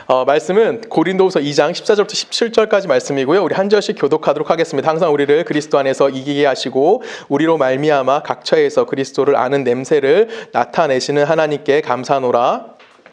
말씀은 고린도후서 2장 14절부터 17절까지 말씀이고요. 우리 한 절씩 교독하도록 하겠습니다. 항상 우리를 그리스도 안에서 이기게 하시고 우리로 말미암아 각처에서 그리스도를 아는 냄새를 나타내시는 하나님께 감사하노라.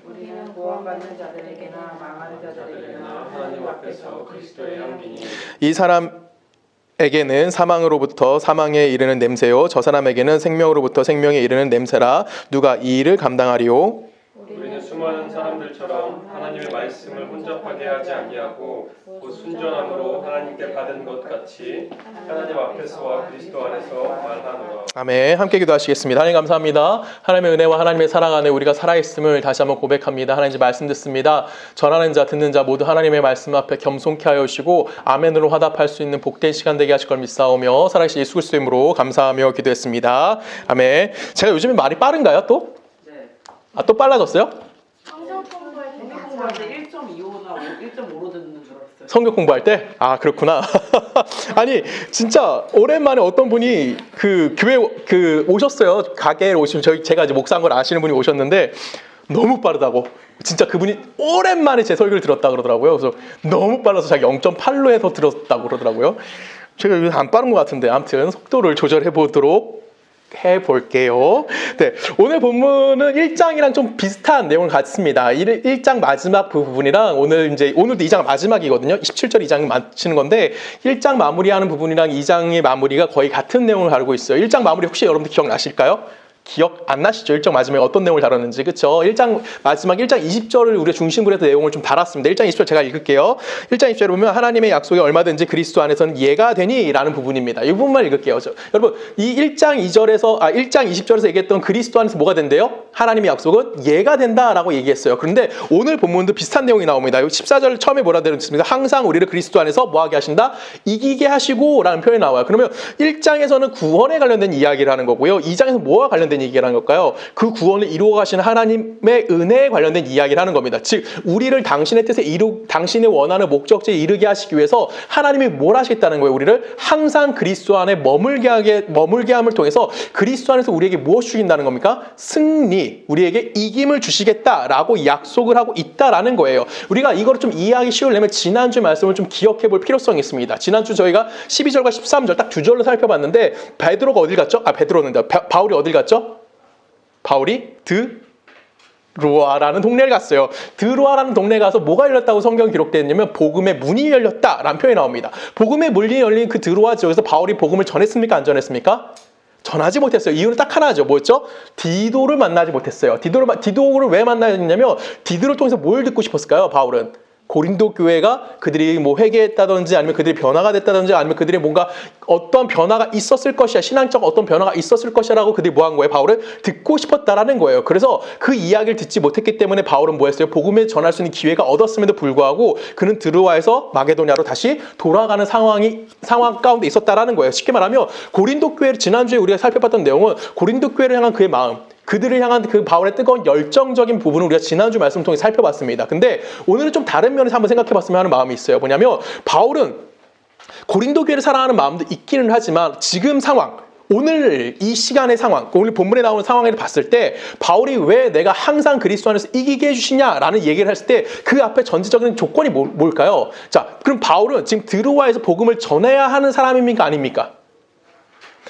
우리는 구원받는 자들에게나 망하는 자들에게나 하나님 앞에서 그리스도의 향기니 이 사람에게는 사망으로부터 사망에 이르는 냄새요 저 사람에게는 생명으로부터 생명에 이르는 냄새라. 누가 이 일을 감당하리요? 우리는 수많은 사람들처럼 하나님의 말씀을 혼잡하게 하지 아니하고 곧 순전함으로 하나님께 받은 것 같이 하나님 앞에서와 그리스도 안에서 말하노라. 아멘. 함께 기도하시겠습니다. 하나님 감사합니다. 하나님의 은혜와 하나님의 사랑 안에 우리가 살아있음을 다시 한번 고백합니다. 하나님 말씀 듣습니다. 전하는 자 듣는 자 모두 하나님의 말씀 앞에 겸손케 하여 주시고 아멘으로 화답할 수 있는 복된 시간 되게 하실 걸 믿사오며 살아계신 예수 그리스도의 이름으로 감사하며 기도했습니다. 아멘. 제가 요즘에 말이 빠른가요 또? 또 빨라졌어요? 성경 공부할 때 1.25나 1.5로 듣는 줄 알았어요. 성경 공부할 때? 아 그렇구나. 아니 진짜 오랜만에 어떤 분이 그 교회 오셨어요. 가게에 오신 제가 이제 목사인 걸 아시는 분이 오셨는데 너무 빠르다고. 진짜 그분이 오랜만에 제 설교를 들었다 그러더라고요. 그래서 너무 빨라서 자기 0.8로 해서 들었다고 그러더라고요. 제가 이거 안 빠른 것 같은데 아무튼 속도를 조절해 보도록 해볼게요. 네, 오늘 본문은 1장이랑 좀 비슷한 내용을 갖습니다. 1장 마지막 부분이랑 오늘도 2장 마지막이거든요. 17절 2장 마치는 건데 1장 마무리하는 부분이랑 2장의 마무리가 거의 같은 내용을 다루고 있어요. 1장 마무리 혹시 여러분들 기억나실까요? 기억 안 나시죠? 1장 마지막에 어떤 내용을 다뤘는지. 그렇죠? 1장 마지막 1장 20절을 우리가 중심으로 해서 내용을 좀 달았습니다. 1장 20절 제가 읽을게요. 1장 20절에 보면 하나님의 약속이 얼마든지 그리스도 안에서는 예가 되니 라는 부분입니다. 이 부분만 읽을게요. 여러분 이 1장 20절에서 얘기했던 그리스도 안에서 뭐가 된대요? 하나님의 약속은 예가 된다라고 얘기했어요. 그런데 오늘 본문도 비슷한 내용이 나옵니다. 14절 처음에 뭐라 되었습니까? 항상 우리를 그리스도 안에서 뭐하게 하신다? 이기게 하시고 라는 표현이 나와요. 그러면 1장에서는 구원에 관련된 이야기를 하는 거고요. 2장에서 뭐와 관련된 얘기라는 걸까요? 그 구원을 이루어 가시는 하나님의 은혜에 관련된 이야기를 하는 겁니다. 즉 우리를 당신의 뜻에 당신의 원하는 목적지에 이르게 하시기 위해서 하나님이 뭘 하시겠다는 거예요? 우리를 항상 그리스도 안에 머물게 함을 통해서 그리스도 안에서 우리에게 무엇 주신다는 겁니까? 승리, 우리에게 이김을 주시겠다라고 약속을 하고 있다라는 거예요. 우리가 이거를 좀 이해하기 쉬우려면 지난주 말씀을 좀 기억해 볼 필요성이 있습니다. 지난주 저희가 12절과 13절 딱 두 절로 살펴봤는데 베드로가 어딜 갔죠? 바울이 어딜 갔죠? 바울이 드로아라는 동네를 갔어요. 드로아라는 동네에 가서 뭐가 열렸다고 성경에 기록되어 있냐면 복음의 문이 열렸다라는 표현이 나옵니다. 복음의 문이 열린 그 드로아 지역에서 바울이 복음을 전했습니까? 안 전했습니까? 전하지 못했어요. 이유는 딱 하나죠. 뭐였죠? 디도를 만나지 못했어요. 디도를 왜 만나냐면 디도를 통해서 뭘 듣고 싶었을까요? 바울은 고린도 교회가 그들이 뭐 회개했다든지 아니면 그들이 변화가 됐다든지 아니면 그들이 뭔가 어떤 변화가 있었을 것이야, 신앙적 어떤 변화가 있었을 것이라고 그들이 뭐 한 거예요? 바울은 듣고 싶었다라는 거예요. 그래서 그 이야기를 듣지 못했기 때문에 바울은 뭐 했어요? 복음을 전할 수 있는 기회가 얻었음에도 불구하고 그는 드로아에서 마게도냐로 다시 돌아가는 상황 가운데 있었다라는 거예요. 쉽게 말하면 고린도 교회를 지난주에 우리가 살펴봤던 내용은 고린도 교회를 향한 그의 마음, 그들을 향한 그 바울의 뜨거운 열정적인 부분을 우리가 지난주 말씀을 통해 살펴봤습니다. 근데 오늘은 좀 다른 면에서 한번 생각해봤으면 하는 마음이 있어요. 뭐냐면 바울은 고린도 교회를 사랑하는 마음도 있기는 하지만 지금 상황, 오늘 이 시간의 상황, 오늘 본문에 나오는 상황을 봤을 때 바울이 왜 내가 항상 그리스도 안에서 이기게 해주시냐라는 얘기를 했을 때 그 앞에 전제적인 조건이 뭘까요? 자, 그럼 바울은 지금 드로아에서 복음을 전해야 하는 사람입니까? 아닙니까?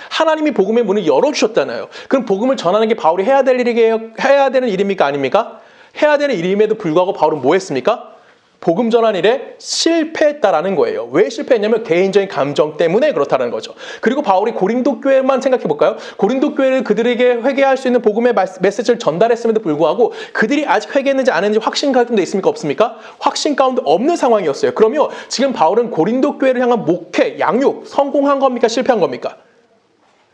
하나님이 복음의 문을 열어주셨잖아요. 그럼 복음을 전하는 게 바울이 해야 되는 일입니까? 아닙니까? 해야 되는 일임에도 불구하고 바울은 뭐 했습니까? 복음 전한 일에 실패했다라는 거예요. 왜 실패했냐면 개인적인 감정 때문에 그렇다는 거죠. 그리고 바울이 고린도 교회만 생각해 볼까요? 고린도 교회를 그들에게 회개할 수 있는 복음의 메시지를 전달했음에도 불구하고 그들이 아직 회개했는지 안 했는지 확신 가운데 있습니까? 없습니까? 확신 가운데 없는 상황이었어요. 그러면 지금 바울은 고린도 교회를 향한 목회, 양육 성공한 겁니까? 실패한 겁니까?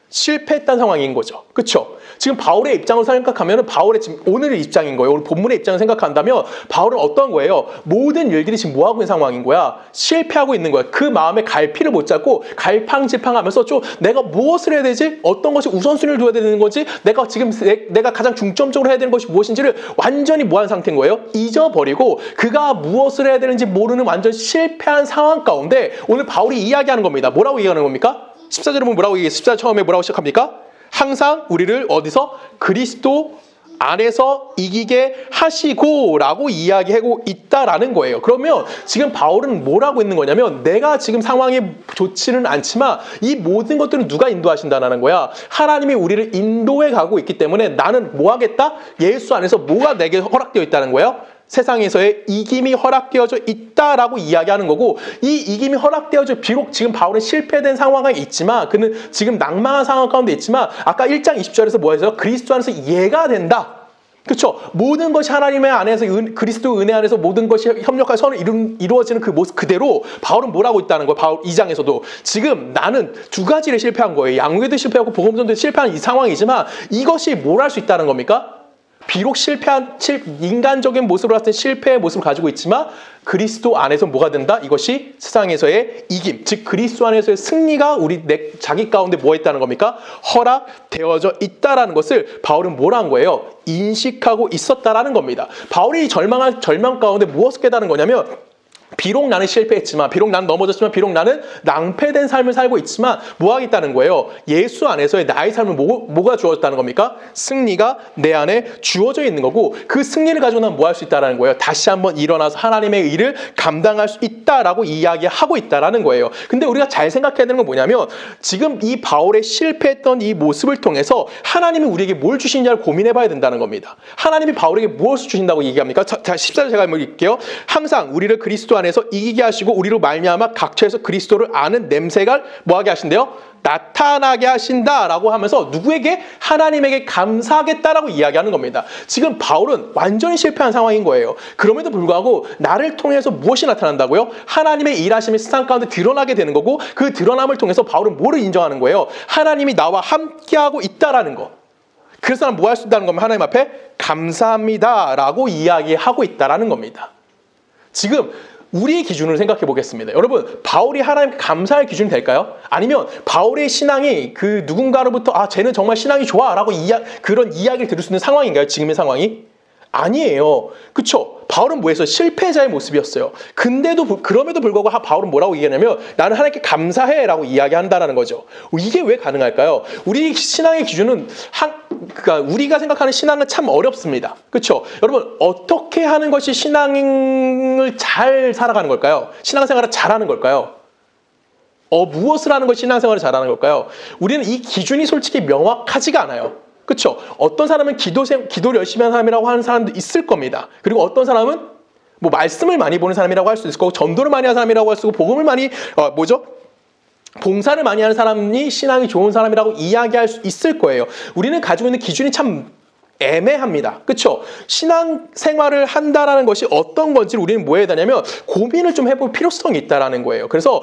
실패했다는 상황인 거죠. 그렇죠? 지금 바울의 입장으로 생각하면 바울의 지금 오늘의 입장인 거예요. 오늘 본문의 입장을 생각한다면 바울은 어떤 거예요? 모든 일들이 지금 뭐하고 있는 상황인 거야? 실패하고 있는 거야. 그 마음에 갈피를 못 잡고 갈팡질팡하면서 좀 내가 무엇을 해야 되지? 어떤 것이 우선순위를 둬야 되는 건지 내가 지금 내가 가장 중점적으로 해야 되는 것이 무엇인지를 완전히 뭐한 상태인 거예요? 잊어버리고 그가 무엇을 해야 되는지 모르는 완전 실패한 상황 가운데 오늘 바울이 이야기하는 겁니다. 뭐라고 얘기하는 겁니까? 14절에 보면 뭐라고 얘기해요? 14절 처음에 뭐라고 시작합니까? 항상 우리를 어디서? 그리스도 안에서 이기게 하시고 라고 이야기하고 있다라는 거예요. 그러면 지금 바울은 뭐라고 있는 거냐면 내가 지금 상황이 좋지는 않지만 이 모든 것들은 누가 인도하신다는 거야. 하나님이 우리를 인도해 가고 있기 때문에 나는 뭐 하겠다? 예수 안에서 뭐가 내게 허락되어 있다는 거예요? 세상에서의 이김이 허락되어져 있다라고 이야기하는 거고, 이 이김이 허락되어져, 비록 지금 바울은 실패된 상황에 있지만, 그는 지금 낭망한 상황 가운데 있지만, 아까 1장 20절에서 뭐 했어요? 그리스도 안에서 이해가 된다. 그렇죠? 모든 것이 하나님의 안에서 그리스도 은혜 안에서 모든 것이 협력하여 선을 이루어지는 그 모습 그대로 바울은 뭐라고 있다는 거예요. 바울 2장에서도 지금 나는 두 가지를 실패한 거예요. 양육에도 실패하고 복음전도에도 실패한 이 상황이지만 이것이 뭘 할 수 있다는 겁니까? 비록 인간적인 모습으로 봤을 때 실패의 모습을 가지고 있지만 그리스도 안에서 뭐가 된다? 이것이 세상에서의 이김, 즉 그리스도 안에서의 승리가 자기 가운데 뭐 있다는 겁니까? 허락되어져 있다라는 것을 바울은 뭐라 한 거예요? 인식하고 있었다라는 겁니다. 바울이 절망 가운데 무엇을 깨달은 거냐면 비록 나는 실패했지만, 비록 나는 넘어졌지만, 비록 나는 낭패된 삶을 살고 있지만 뭐 하겠다는 거예요? 예수 안에서의 나의 삶은 뭐가 주어졌다는 겁니까? 승리가 내 안에 주어져 있는 거고, 그 승리를 가지고 나면 뭐 할 수 있다는 거예요? 다시 한번 일어나서 하나님의 일을 감당할 수 있다라고 이야기하고 있다라는 거예요. 근데 우리가 잘 생각해야 되는 건 뭐냐면 지금 이 바울의 실패했던 이 모습을 통해서 하나님이 우리에게 뭘 주시느냐를 고민해 봐야 된다는 겁니다. 하나님이 바울에게 무엇을 주신다고 얘기합니까? 자, 14절 제가 한번 읽을게요. 항상 우리를 그리스도 안에서 이기게 하시고 우리로 말미암아 각처에서 그리스도를 아는 냄새가 뭐하게 하신대요? 나타나게 하신다라고 하면서 누구에게? 하나님에게 감사하겠다라고 이야기하는 겁니다. 지금 바울은 완전히 실패한 상황인 거예요. 그럼에도 불구하고 나를 통해서 무엇이 나타난다고요? 하나님의 일하심이 세상 가운데 드러나게 되는 거고, 그 드러남을 통해서 바울은 뭐를 인정하는 거예요? 하나님이 나와 함께하고 있다라는 거. 그래서 나는 뭐 할 수 있다는 거면 하나님 앞에 감사합니다라고 이야기하고 있다라는 겁니다. 지금 우리의 기준을 생각해 보겠습니다. 여러분, 바울이 하나님께 감사할 기준이 될까요? 아니면 바울의 신앙이 그 누군가로부터 쟤는 정말 신앙이 좋아 라고 그런 이야기를 들을 수 있는 상황인가요? 지금의 상황이? 아니에요. 그쵸? 바울은 뭐했어요? 실패자의 모습이었어요. 그럼에도 불구하고 바울은 뭐라고 얘기하냐면 나는 하나님께 감사해 라고 이야기한다는 거죠. 이게 왜 가능할까요? 우리 신앙의 기준은 그러니까 우리가 생각하는 신앙은 참 어렵습니다. 그렇죠? 여러분, 어떻게 하는 것이 신앙을 잘 살아가는 걸까요? 신앙생활을 잘하는 걸까요? 무엇을 하는 것이 신앙생활을 잘하는 걸까요? 우리는 이 기준이 솔직히 명확하지가 않아요. 그렇죠? 어떤 사람은 기도를 열심히 하는 사람이라고 하는 사람도 있을 겁니다. 그리고 어떤 사람은 뭐 말씀을 많이 보는 사람이라고 할 수 있을 거고, 전도를 많이 하는 사람이라고 할 수 있고, 복음을 많이 봉사를 많이 하는 사람이 신앙이 좋은 사람이라고 이야기할 수 있을 거예요. 우리는 가지고 있는 기준이 참 애매합니다. 그렇죠? 신앙생활을 한다라는 것이 어떤 건지 우리는 뭐 해야 되냐면 고민을 좀 해볼 필요성이 있다라는 거예요. 그래서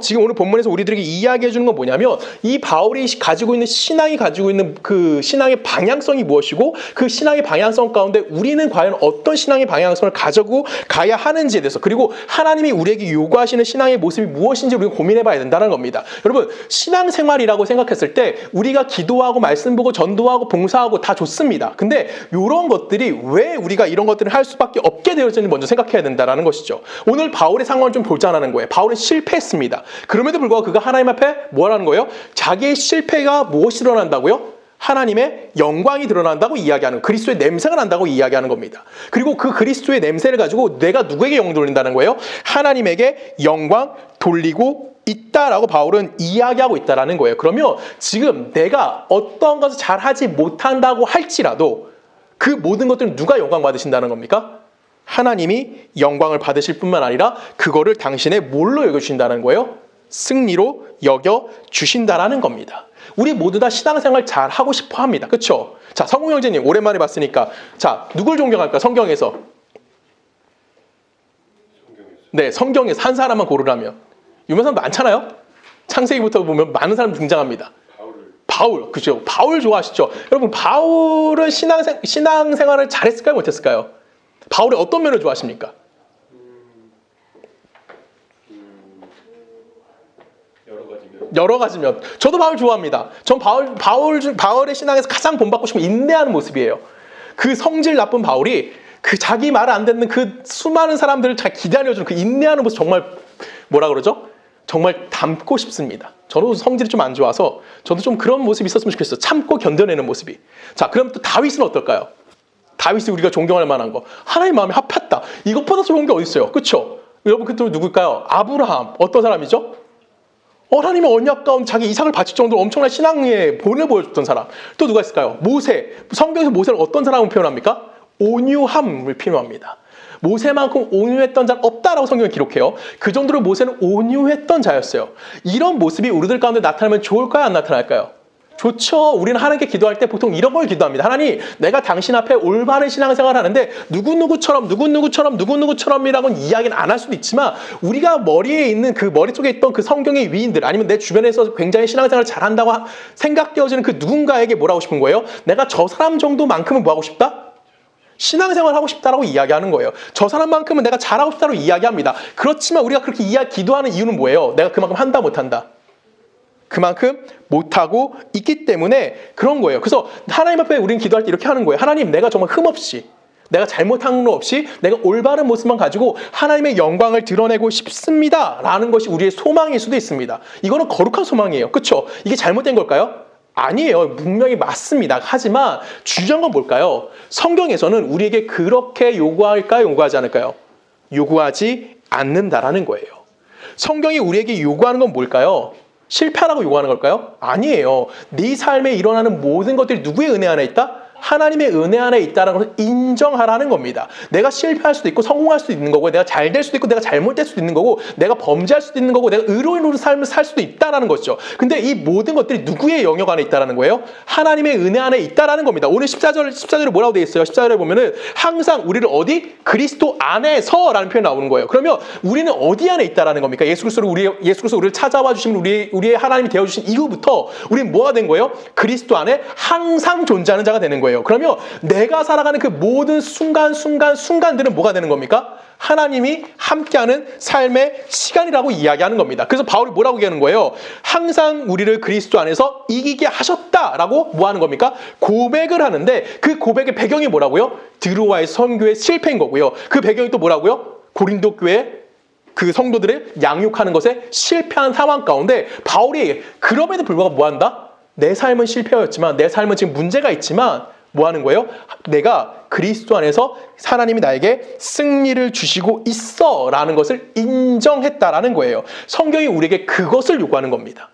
지금 오늘 본문에서 우리들에게 이야기해 주는 건 뭐냐면 이 바울이 가지고 있는 신앙이 가지고 있는 그 신앙의 방향성이 무엇이고, 그 신앙의 방향성 가운데 우리는 과연 어떤 신앙의 방향성을 가지고 가야 하는지에 대해서, 그리고 하나님이 우리에게 요구하시는 신앙의 모습이 무엇인지 우리가 고민해 봐야 된다는 겁니다. 여러분, 신앙생활이라고 생각했을 때 우리가 기도하고 말씀 보고 전도하고 봉사하고 다 좋습니다. 근데 이런 것들이 왜 우리가 이런 것들을 할 수밖에 없게 되어졌는지 먼저 생각해야 된다는 것이죠. 오늘 바울의 상황을 좀 보자는 거예요. 바울은 실패했습니다. 그럼에도 불구하고 그가 하나님 앞에 뭐라는 거예요? 자기의 실패가 무엇이 드러난다고요? 하나님의 영광이 드러난다고 이야기하는, 그리스도의 냄새가 난다고 이야기하는 겁니다. 그리고 그 그리스도의 냄새를 가지고 내가 누구에게 영광 돌린다는 거예요? 하나님에게 영광 돌리고 있다라고 바울은 이야기하고 있다라는 거예요. 그러면 지금 내가 어떤 것을 잘하지 못한다고 할지라도 그 모든 것들은 누가 영광 받으신다는 겁니까? 하나님이 영광을 받으실 뿐만 아니라 그거를 당신의 뭘로 여겨주신다는 거예요? 승리로 여겨주신다라는 겁니다. 우리 모두 다 신앙생활 잘 하고 싶어 합니다. 그렇죠? 자, 성우 형제님 오랜만에 봤으니까 자, 누굴 존경할까? 성경에서. 네, 성경에서 한 사람만 고르라면. 유명한 사람 많잖아요. 창세기부터 보면 많은 사람 등장합니다. 바울, 그죠? 바울 좋아하시죠? 여러분, 바울은 신앙생활을 잘했을까요? 못했을까요? 바울의 어떤 면을 좋아하십니까? 여러 가지면. 저도 바울 좋아합니다. 전 바울의 신앙에서 가장 본받고 싶은 인내하는 모습이에요. 그 성질 나쁜 바울이 그 자기 말 안 듣는 그 수많은 사람들을 잘 기다려주는 그 인내하는 모습, 정말 뭐라 그러죠? 정말 닮고 싶습니다. 저도 성질이 좀 안 좋아서 저도 좀 그런 모습이 있었으면 좋겠어요. 참고 견뎌내는 모습이. 자, 그럼 또 다윗은 어떨까요? 다윗이 우리가 존경할 만한 거. 하나님 마음에 합했다. 이것보다 좋은 게 어디 있어요? 그렇죠? 여러분 그때 누굴까요? 아브라함. 어떤 사람이죠? 하나님의 언약 가운데 자기 이삭을 바칠 정도로 엄청난 신앙의 본을 보여줬던 사람. 또 누가 있을까요? 모세. 성경에서 모세를 어떤 사람으로 표현합니까? 온유함을 표현합니다. 모세만큼 온유했던 자는 없다라고 성경을 기록해요. 그 정도로 모세는 온유했던 자였어요. 이런 모습이 우리들 가운데 나타나면 좋을까요? 안 나타날까요? 좋죠. 우리는 하나님께 기도할 때 보통 이런 걸 기도합니다. 하나님, 내가 당신 앞에 올바른 신앙생활을 하는데 누구누구처럼이라고는 이야기는 안 할 수도 있지만 우리가 머리에 있는 그 머릿속에 있던 그 성경의 위인들 아니면 내 주변에서 굉장히 신앙생활을 잘한다고 생각되어지는 그 누군가에게 뭐라고 싶은 거예요? 내가 저 사람 정도만큼은 뭐하고 싶다? 신앙생활 하고 싶다라고 이야기하는 거예요. 저 사람만큼은 내가 잘하고 싶다고 이야기합니다. 그렇지만 우리가 그렇게 기도하는 이유는 뭐예요? 내가 그만큼 한다 못한다? 그만큼 못하고 있기 때문에 그런 거예요. 그래서 하나님 앞에 우리는 기도할 때 이렇게 하는 거예요. 하나님, 내가 정말 흠없이, 내가 잘못한 거 없이 내가 올바른 모습만 가지고 하나님의 영광을 드러내고 싶습니다 라는 것이 우리의 소망일 수도 있습니다. 이거는 거룩한 소망이에요. 그렇죠? 이게 잘못된 걸까요? 아니에요. 분명히 맞습니다. 하지만 중요한 건 뭘까요? 성경에서는 우리에게 그렇게 요구할까요? 요구하지 않을까요? 요구하지 않는다라는 거예요. 성경이 우리에게 요구하는 건 뭘까요? 실패하라고 요구하는 걸까요? 아니에요. 네 삶에 일어나는 모든 것들이 누구의 은혜 안에 있다? 하나님의 은혜 안에 있다는 것을 인정하라는 겁니다. 내가 실패할 수도 있고 성공할 수도 있는 거고 내가 잘 될 수도 있고 내가 잘못될 수도 있는 거고 내가 범죄할 수도 있는 거고 내가 의로운 삶을 살 수도 있다는 것이죠. 근데 이 모든 것들이 누구의 영역 안에 있다는 거예요? 하나님의 은혜 안에 있다는 겁니다. 오늘 14절에 뭐라고 되어 있어요? 14절에 보면은 항상 우리를 어디? 그리스도 안에서라는 표현이 나오는 거예요. 그러면 우리는 어디 안에 있다는 겁니까? 예수 그리스도 우리를 찾아와 주신 우리의 하나님이 되어주신 이후부터 우리는 뭐가 된 거예요? 그리스도 안에 항상 존재하는 자가 되는 거예요. 그러면 내가 살아가는 그 모든 순간들은 뭐가 되는 겁니까? 하나님이 함께하는 삶의 시간이라고 이야기하는 겁니다. 그래서 바울이 뭐라고 얘기하는 거예요? 항상 우리를 그리스도 안에서 이기게 하셨다라고 뭐 하는 겁니까? 고백을 하는데 그 고백의 배경이 뭐라고요? 드로아의 선교의 실패인 거고요. 그 배경이 또 뭐라고요? 고린도 교회 그 성도들을 양육하는 것에 실패한 상황 가운데 바울이 그럼에도 불구하고 뭐 한다? 내 삶은 실패였지만 내 삶은 지금 문제가 있지만 뭐 하는 거예요? 내가 그리스도 안에서 하나님이 나에게 승리를 주시고 있어 라는 것을 인정했다라는 거예요. 성경이 우리에게 그것을 요구하는 겁니다.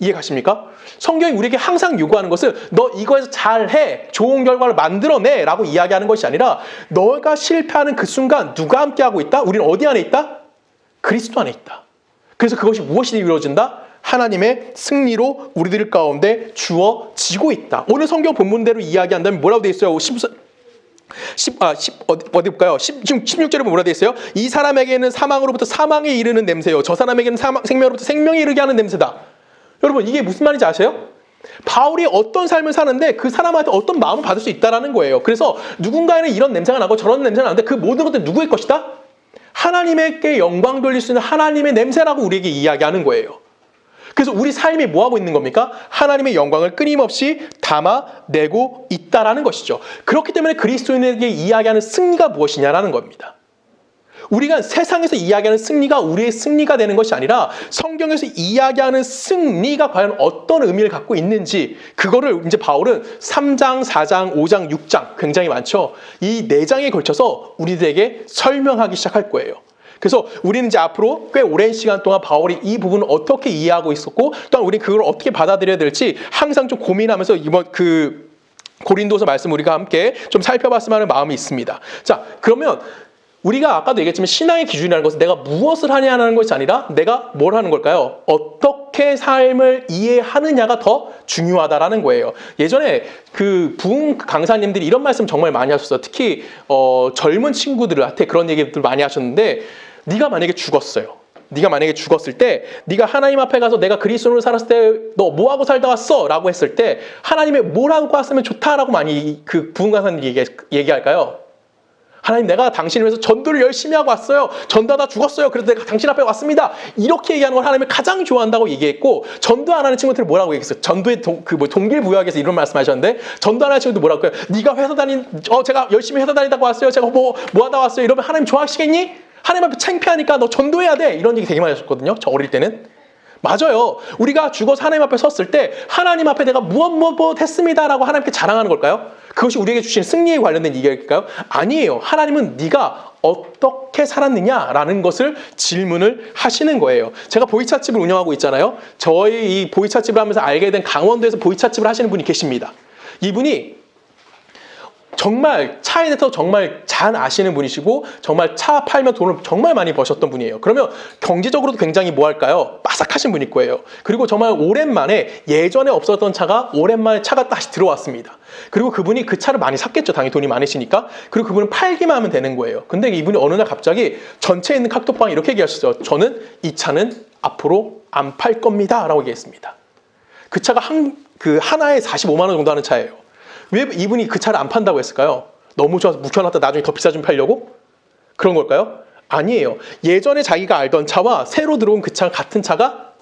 이해 가십니까? 성경이 우리에게 항상 요구하는 것은 너 이거에서 잘해, 좋은 결과를 만들어내 라고 이야기하는 것이 아니라 너가 실패하는 그 순간 누가 함께하고 있다? 우리는 어디 안에 있다? 그리스도 안에 있다. 그래서 그것이 무엇이 이루어진다? 하나님의 승리로 우리들 가운데 주어지고 있다. 오늘 성경 본문대로 이야기한다면 뭐라고 되어 있어요? 어디 볼까요? 16절에 보면 뭐라고 되어 있어요? 이 사람에게는 사망으로부터 사망에 이르는 냄새요. 저 사람에게는 생명으로부터 생명에 이르게 하는 냄새다. 여러분 이게 무슨 말인지 아세요? 바울이 어떤 삶을 사는데 그 사람한테 어떤 마음을 받을 수 있다는 거예요. 그래서 누군가에는 이런 냄새가 나고 저런 냄새가 나는데 그 모든 것들 누구의 것이다? 하나님에게 영광 돌릴 수 있는 하나님의 냄새라고 우리에게 이야기하는 거예요. 그래서 우리 삶이 뭐하고 있는 겁니까? 하나님의 영광을 끊임없이 담아내고 있다라는 것이죠. 그렇기 때문에 그리스도인에게 이야기하는 승리가 무엇이냐라는 겁니다. 우리가 세상에서 이야기하는 승리가 우리의 승리가 되는 것이 아니라 성경에서 이야기하는 승리가 과연 어떤 의미를 갖고 있는지 그거를 이제 바울은 3장, 4장, 5장, 6장 굉장히 많죠. 이 4장에 걸쳐서 우리들에게 설명하기 시작할 거예요. 그래서 우리는 이제 앞으로 꽤 오랜 시간 동안 바울이 이 부분을 어떻게 이해하고 있었고 또한 우리는 그걸 어떻게 받아들여야 될지 항상 좀 고민하면서 이번 그 고린도서 말씀 우리가 함께 좀 살펴봤으면 하는 마음이 있습니다. 자, 그러면 우리가 아까도 얘기했지만 신앙의 기준이라는 것은 내가 무엇을 하냐는 것이 아니라 내가 뭘 하는 걸까요? 어떻게 삶을 이해하느냐가 더 중요하다라는 거예요. 예전에 그 부흥 강사님들이 이런 말씀 정말 많이 하셨어요. 특히 젊은 친구들한테 그런 얘기들 많이 하셨는데 네가 만약에 죽었어요. 네가 만약에 죽었을 때 네가 하나님 앞에 가서 내가 그리스도로 살았을 때 너 뭐하고 살다 왔어? 라고 했을 때 하나님의 뭘 하고 왔으면 좋다라고 많이 그 부흥 강사님들이 얘기할까요? 하나님 내가 당신을 위해서 전도를 열심히 하고 왔어요. 전도하다 죽었어요. 그래서 내가 당신 앞에 왔습니다. 이렇게 얘기하는 걸 하나님을 가장 좋아한다고 얘기했고 전도 안 하는 친구들은 뭐라고 얘기했어요? 전도의 동길부여학에서 이런 말씀하셨는데 전도 안 하는 친구들 뭐라고 해요? 네가 회사 제가 열심히 회사 다니다가 왔어요. 제가 뭐 하다 왔어요. 이러면 하나님 좋아하시겠니? 하나님 앞에 창피하니까 너 전도해야 돼. 이런 얘기 되게 많이 하셨거든요. 저 어릴 때는. 맞아요. 우리가 죽어서 하나님 앞에 섰을 때 하나님 앞에 내가 무엇 했습니다라고 하나님께 자랑하는 걸까요? 그것이 우리에게 주신 승리에 관련된 얘기일까요? 아니에요. 하나님은 네가 어떻게 살았느냐라는 것을 질문을 하시는 거예요. 제가 보이차집을 운영하고 있잖아요. 저희 이 보이차집을 하면서 알게 된 강원도에서 보이차집을 하시는 분이 계십니다. 이분이 정말 차에 대해서 정말 잘 아시는 분이시고 정말 차 팔면 돈을 정말 많이 버셨던 분이에요. 그러면 경제적으로도 굉장히 뭐할까요? 빠삭하신 분일 거예요. 그리고 정말 오랜만에 예전에 없었던 차가 오랜만에 차가 다시 들어왔습니다. 그리고 그분이 그 차를 많이 샀겠죠. 당연히 돈이 많으시니까. 그리고 그분은 팔기만 하면 되는 거예요. 근데 이분이 어느 날 갑자기 전체에 있는 카톡방에 이렇게 얘기하셨어요. 저는 이 차는 앞으로 안 팔 겁니다. 라고 얘기했습니다. 그 차가 하나에 45만 원 정도 하는 차예요. 왜 이분이 그 차를 안 판다고 했을까요? 너무 좋아서 묵혀놨다 나중에 더 비싸지면 팔려고? 그런 걸까요? 아니에요. 예전에 자기가 알던 차와 새로 들어온 그 차 같은 차가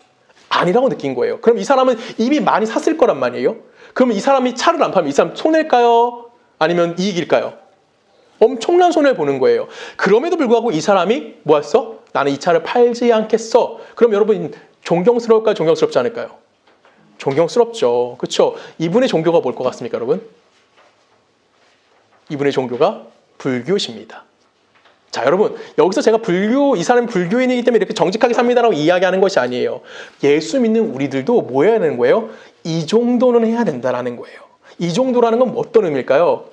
아니라고 느낀 거예요. 그럼 이 사람은 이미 많이 샀을 거란 말이에요. 그럼 이 사람이 차를 안 팔면 이 사람 손해일까요? 아니면 이익일까요? 엄청난 손해를 보는 거예요. 그럼에도 불구하고 이 사람이 뭐 했어? 나는 이 차를 팔지 않겠어. 그럼 여러분 존경스러울까요? 존경스럽지 않을까요? 존경스럽죠. 그렇죠? 이분의 종교가 뭘 것 같습니까, 여러분? 이분의 종교가 불교십니다. 자, 여러분, 여기서 제가 이 사람이 불교인이기 때문에 이렇게 정직하게 삽니다라고 이야기하는 것이 아니에요. 예수 믿는 우리들도 뭐 해야 되는 거예요? 이 정도는 해야 된다라는 거예요. 이 정도라는 건 어떤 의미일까요?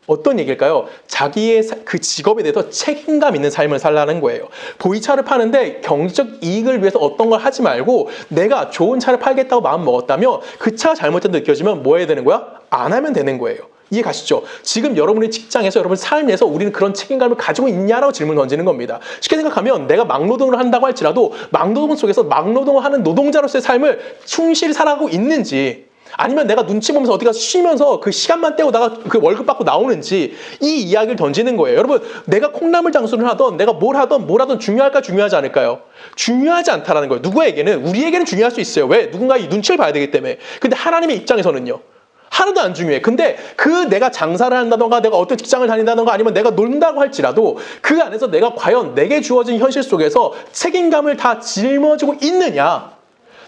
어떤 얘기일까요? 자기의 그 직업에 대해서 책임감 있는 삶을 살라는 거예요. 보이차를 파는데 경제적 이익을 위해서 어떤 걸 하지 말고 내가 좋은 차를 팔겠다고 마음 먹었다면 그 차가 잘못된다 느껴지면 뭐 해야 되는 거야? 안 하면 되는 거예요. 이해 가시죠? 지금 여러분의 직장에서 여러분 삶에서 우리는 그런 책임감을 가지고 있냐라고 질문 던지는 겁니다. 쉽게 생각하면 내가 막노동을 한다고 할지라도 막노동 속에서 막노동을 하는 노동자로서의 삶을 충실히 살아가고 있는지 아니면 내가 눈치 보면서 어디 가서 쉬면서 그 시간만 떼고다가 그 월급 받고 나오는지 이 이야기를 던지는 거예요. 여러분 내가 콩나물 장수를 하던 내가 뭘 하던 중요할까 중요하지 않을까요? 중요하지 않다라는 거예요. 누구에게는 우리에게는 중요할 수 있어요. 왜? 누군가의 눈치를 봐야 되기 때문에. 근데 하나님의 입장에서는요. 하나도 안 중요해. 근데 그 내가 장사를 한다던가 내가 어떤 직장을 다닌다던가 아니면 내가 논다고 할지라도 그 안에서 내가 과연 내게 주어진 현실 속에서 책임감을 다 짊어지고 있느냐?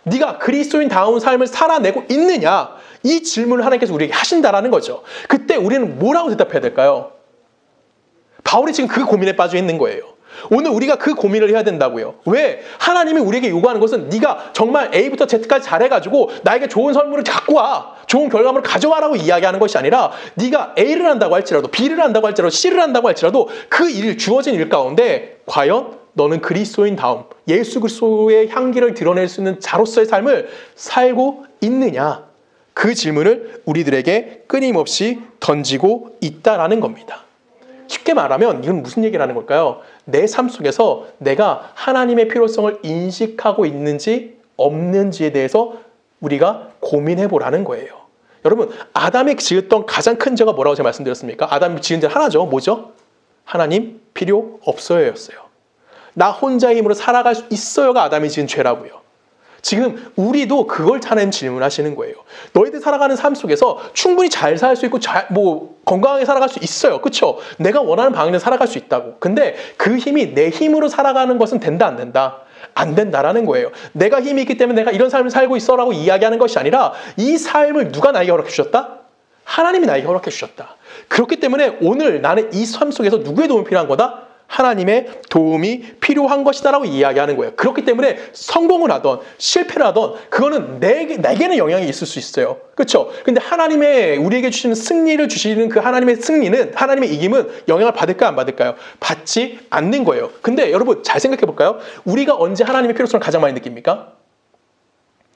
네가 그리스도인다운 삶을 살아내고 있느냐? 이 질문을 하나님께서 우리에게 하신다라는 거죠. 그때 우리는 뭐라고 대답해야 될까요? 바울이 지금 그 고민에 빠져 있는 거예요. 오늘 우리가 그 고민을 해야 된다고요. 왜? 하나님이 우리에게 요구하는 것은 네가 정말 A부터 Z까지 잘해가지고 나에게 좋은 선물을 갖고 와. 좋은 결과물을 가져와라고 이야기하는 것이 아니라 네가 A를 한다고 할지라도 B를 한다고 할지라도 C를 한다고 할지라도 그 주어진 일 가운데 과연 너는 그리스도인다움 예수 그리스도의 향기를 드러낼 수 있는 자로서의 삶을 살고 있느냐? 그 질문을 우리들에게 끊임없이 던지고 있다라는 겁니다. 쉽게 말하면 이건 무슨 얘기라는 걸까요? 내 삶 속에서 내가 하나님의 필요성을 인식하고 있는지 없는지에 대해서 우리가 고민해 보라는 거예요. 여러분 아담이 지었던 가장 큰 죄가 뭐라고 제가 말씀드렸습니까? 아담이 지은 죄 하나죠. 뭐죠? 하나님 필요 없어요였어요. 나 혼자의 힘으로 살아갈 수 있어요가 아담이 지은 죄라고요. 지금 우리도 그걸 하나님 질문하시는 거예요. 너희들 살아가는 삶 속에서 충분히 잘 살 수 있고 건강하게 살아갈 수 있어요. 그렇죠? 내가 원하는 방향대로 살아갈 수 있다고. 근데 그 힘이 내 힘으로 살아가는 것은 된다 안 된다? 안 된다라는 거예요. 내가 힘이 있기 때문에 내가 이런 삶을 살고 있어라고 이야기하는 것이 아니라 이 삶을 누가 나에게 허락해 주셨다? 하나님이 나에게 허락해 주셨다. 그렇기 때문에 오늘 나는 이 삶 속에서 누구의 도움이 필요한 거다? 하나님의 도움이 필요한 것이다라고 이야기하는 거예요. 그렇기 때문에 성공을 하던 실패를 하던 그거는 내게는 영향이 있을 수 있어요. 그렇죠? 근데 하나님의 우리에게 주시는 승리를 주시는 그 하나님의 승리는 하나님의 이김은 영향을 받을까요? 안 받을까요? 받지 않는 거예요. 근데 여러분 잘 생각해 볼까요? 우리가 언제 하나님의 필요성을 가장 많이 느낍니까?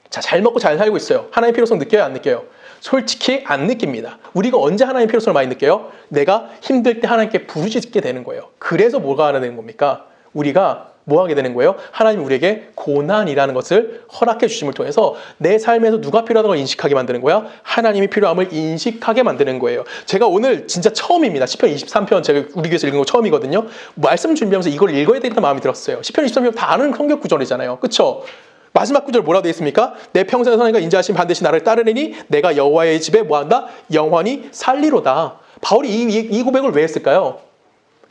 자, 잘 먹고 잘 살고 있어요. 하나님의 필요성 느껴요? 안 느껴요? 솔직히 안 느낍니다. 우리가 언제 하나님의 필요성을 많이 느껴요? 내가 힘들 때 하나님께 부르짖게 되는 거예요. 그래서 뭐가 하는 겁니까? 우리가 뭐 하게 되는 거예요? 하나님이 우리에게 고난이라는 것을 허락해 주심을 통해서 내 삶에서 누가 필요하다는 걸 인식하게 만드는 거야? 하나님이 필요함을 인식하게 만드는 거예요. 제가 오늘 진짜 처음입니다. 시편 23편 제가 우리 교회에서 읽은 거 처음이거든요. 말씀 준비하면서 이걸 읽어야 되겠다는 마음이 들었어요. 시편 23편 다 아는 성경 구절이잖아요. 그렇죠? 마지막 구절 뭐라고 되어 있습니까? 내 평생의 선행과 인자하심 반드시 나를 따르리니 내가 여호와의 집에 뭐한다? 영원히 살리로다. 바울이 이 고백을 왜 했을까요?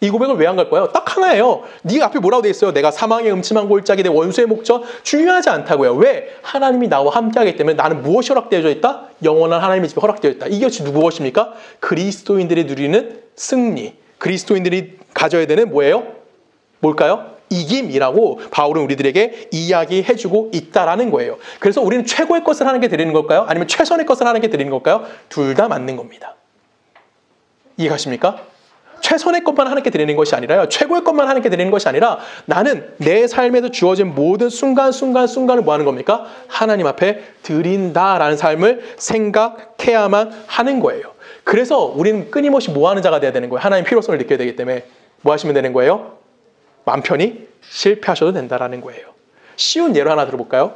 이 고백을 왜 안 갈 거예요? 딱 하나예요. 네 앞에 뭐라고 돼 있어요? 내가 사망의 음침한 골짜기 내 원수의 목적 중요하지 않다고요. 왜? 하나님이 나와 함께하기 때문에 나는 무엇이 허락되어져 있다? 영원한 하나님의 집에 허락되어 있다. 이것이 무엇입니까? 그리스도인들이 누리는 승리. 그리스도인들이 가져야 되는 뭐예요? 뭘까요? 이김이라고 바울은 우리들에게 이야기해주고 있다라는 거예요. 그래서 우리는 최고의 것을 하는 게 드리는 걸까요? 아니면 최선의 것을 하는 게 드리는 걸까요? 둘 다 맞는 겁니다. 이해가십니까? 최선의 것만 하는 게 드리는 것이 아니라요. 최고의 것만 하는 게 드리는 것이 아니라 나는 내 삶에서 주어진 모든 순간순간을 뭐 하는 겁니까? 하나님 앞에 드린다라는 삶을 생각해야만 하는 거예요. 그래서 우리는 끊임없이 뭐 하는 자가 돼야 되는 거예요. 하나님 필요성을 느껴야 되기 때문에 뭐 하시면 되는 거예요? 마음 편히 실패하셔도 된다라는 거예요. 쉬운 예로 하나 들어볼까요?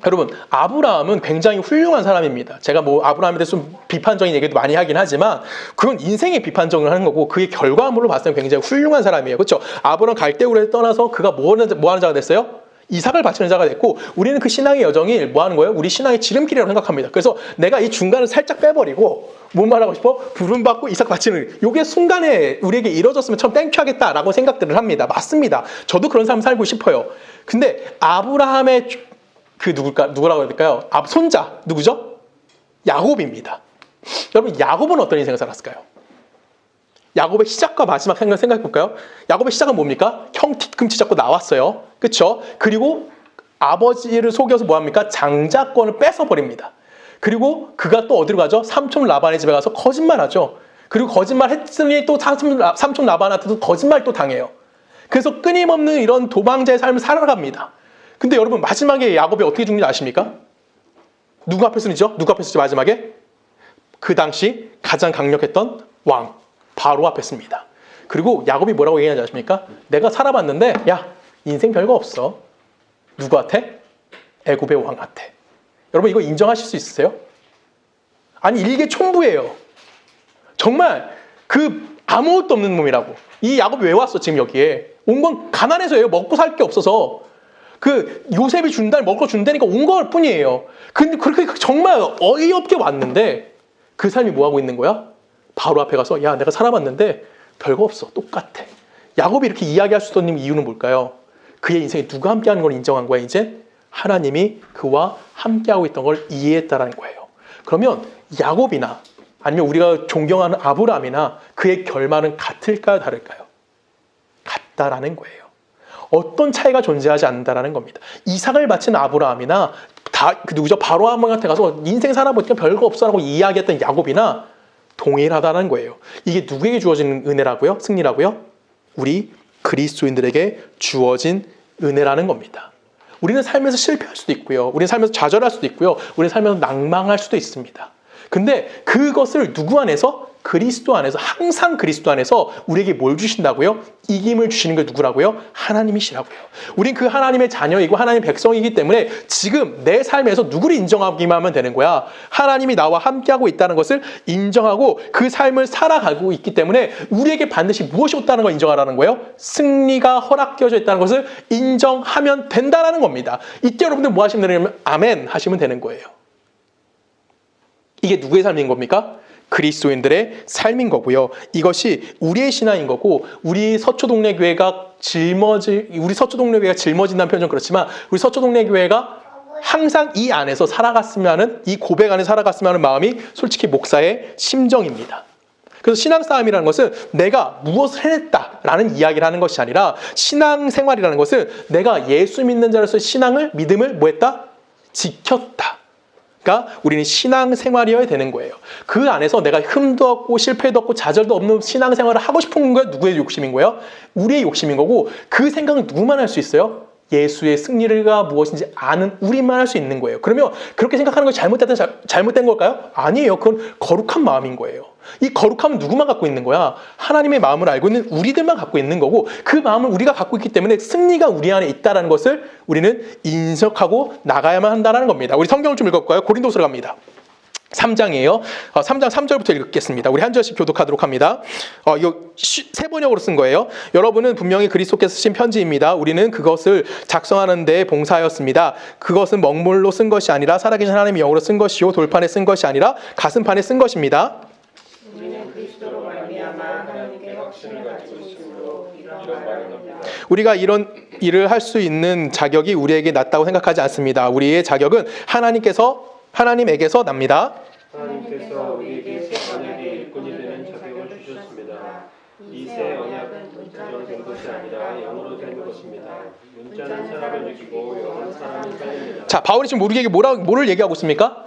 여러분, 아브라함은 굉장히 훌륭한 사람입니다. 제가 뭐 아브라함에 대해서 좀 비판적인 얘기도 많이 하긴 하지만 그건 인생의 비판적을 하는 거고 그의 결과물로 봤을 때 굉장히 훌륭한 사람이에요. 그렇죠? 아브라함 갈대우를 떠나서 그가 뭐 하는 자가 됐어요? 이삭을 바치는 자가 됐고 우리는 그 신앙의 여정이 뭐 하는 거예요? 우리 신앙의 지름길이라고 생각합니다. 그래서 내가 이 중간을 살짝 빼버리고 뭔 말하고 싶어? 부름받고 이삭 바치는 요게 순간에 우리에게 이루어졌으면 참 땡큐하겠다라고 생각들을 합니다. 맞습니다. 저도 그런 삶 살고 싶어요. 근데 아브라함의 그 누구라고 해야 될까요? 손자 누구죠? 야곱입니다. 여러분 야곱은 어떤 인생을 살았을까요? 야곱의 시작과 마지막 생각해 볼까요? 야곱의 시작은 뭡니까? 형 뒤꿈치 잡고 나왔어요. 그렇죠? 그리고 아버지를 속여서 뭐합니까? 장자권을 뺏어버립니다. 그리고 그가 또 어디로 가죠? 삼촌 라반의 집에 가서 거짓말하죠. 그리고 거짓말 했으니 또 삼촌 라반한테도 거짓말 또 당해요. 그래서 끊임없는 이런 도망자의 삶을 살아갑니다. 근데 여러분 마지막에 야곱이 어떻게 죽는지 아십니까? 누구 앞에서 죽죠? 누구 앞에서 죽죠? 마지막에? 그 당시 가장 강력했던 왕 바로 앞에 씁니다. 그리고 야곱이 뭐라고 얘기하는지 아십니까? 내가 살아봤는데 야 인생 별거 없어. 누구한테? 애굽의 왕한테. 여러분 이거 인정하실 수 있으세요? 아니 일개 총부예요. 정말 그 아무것도 없는 놈이라고. 이 야곱이 왜 왔어 지금 여기에? 온 건 가난해서예요. 먹고 살 게 없어서. 그 요셉이 먹을 거 준다니까 온 걸 뿐이에요. 근데 그렇게 정말 어이없게 왔는데 그 삶이 뭐 하고 있는 거야? 바로 앞에 가서 야 내가 살아봤는데 별거 없어. 똑같아. 야곱이 이렇게 이야기할 수 있는 이유는 뭘까요? 그의 인생에 누가 함께하는 걸 인정한 거야 이제? 하나님이 그와 함께하고 있던 걸 이해했다라는 거예요. 그러면 야곱이나 아니면 우리가 존경하는 아브라함이나 그의 결말은 같을까요? 다를까요? 같다라는 거예요. 어떤 차이가 존재하지 않는다라는 겁니다. 이삭을 바친 아브라함이나 누구죠? 바로함한테 가서 인생 살아보니까 별거 없어라고 이야기했던 야곱이나 동일하다는 거예요. 이게 누구에게 주어진 은혜라고요? 승리라고요? 우리 그리스도인들에게 주어진 은혜라는 겁니다. 우리는 삶에서 실패할 수도 있고요. 우리는 삶에서 좌절할 수도 있고요. 우리는 삶에서 낭망할 수도 있습니다. 근데 그것을 누구 안에서? 그리스도 안에서, 항상 그리스도 안에서 우리에게 뭘 주신다고요? 이김을 주시는 게 누구라고요? 하나님이시라고요. 우린 그 하나님의 자녀이고 하나님의 백성이기 때문에 지금 내 삶에서 누구를 인정하기만 하면 되는 거야. 하나님이 나와 함께하고 있다는 것을 인정하고 그 삶을 살아가고 있기 때문에 우리에게 반드시 무엇이 없다는 걸 인정하라는 거예요? 승리가 허락되어져 있다는 것을 인정하면 된다는 겁니다. 이때 여러분들 뭐 하시면 되냐면 아멘 하시면 되는 거예요. 이게 누구의 삶인 겁니까? 그리스도인들의 삶인 거고요. 이것이 우리의 신앙인 거고 우리 서초동네 교회가 짊어진다는 표현 좀 그렇지만 우리 서초동네 교회가 항상 이 안에서 살아갔으면 하는 이 고백 안에 살아갔으면 하는 마음이 솔직히 목사의 심정입니다. 그래서 신앙싸움이라는 것은 내가 무엇을 해냈다라는 이야기를 하는 것이 아니라 신앙생활이라는 것은 내가 예수 믿는 자로서 믿음을 뭐 했다? 지켰다. 그러니까 우리는 신앙생활이어야 되는 거예요. 그 안에서 내가 흠도 없고 실패도 없고 좌절도 없는 신앙생활을 하고 싶은 거예요. 누구의 욕심인 거예요? 우리의 욕심인 거고 그 생각은 누구만 할 수 있어요? 예수의 승리가 무엇인지 아는 우리만 할 수 있는 거예요. 그러면 그렇게 생각하는 것이 잘못된 걸까요? 아니에요. 그건 거룩한 마음인 거예요. 이 거룩함은 누구만 갖고 있는 거야? 하나님의 마음을 알고 있는 우리들만 갖고 있는 거고 그 마음을 우리가 갖고 있기 때문에 승리가 우리 안에 있다는 것을 우리는 인식하고 나가야만 한다는 겁니다. 우리 성경을 좀 읽어볼까요? 고린도서로 갑니다. 3장이에요. 3장 3절부터 읽겠습니다. 우리 한 절씩 교독하도록 합니다. 이거 세 번역으로 쓴 거예요. 여러분은 분명히 그리스도께서 쓰신 편지입니다. 우리는 그것을 작성하는 데 봉사하였습니다. 그것은 먹물로 쓴 것이 아니라 살아계신 하나님의 영으로 쓴 것이요 돌판에 쓴 것이 아니라 가슴판에 쓴 것입니다. 우리는 그리스도로 말미암아 하나님께 확신을 가지고 우리가 이런 일을 할 수 있는 자격이 우리에게 낮다고 생각하지 않습니다. 우리의 자격은 하나님에게서 납니다. 하나님께서 우리에게 새 언약의 일꾼이 되는 자격을 주셨습니다. 이 새 언약은 문자로 된 것이 아니라 영으로 된 것입니다. 문자는 사람을 죽이고 영은 사람을 살립니다. 자, 바울이 지금 우리에게 뭐를 얘기하고 있습니까?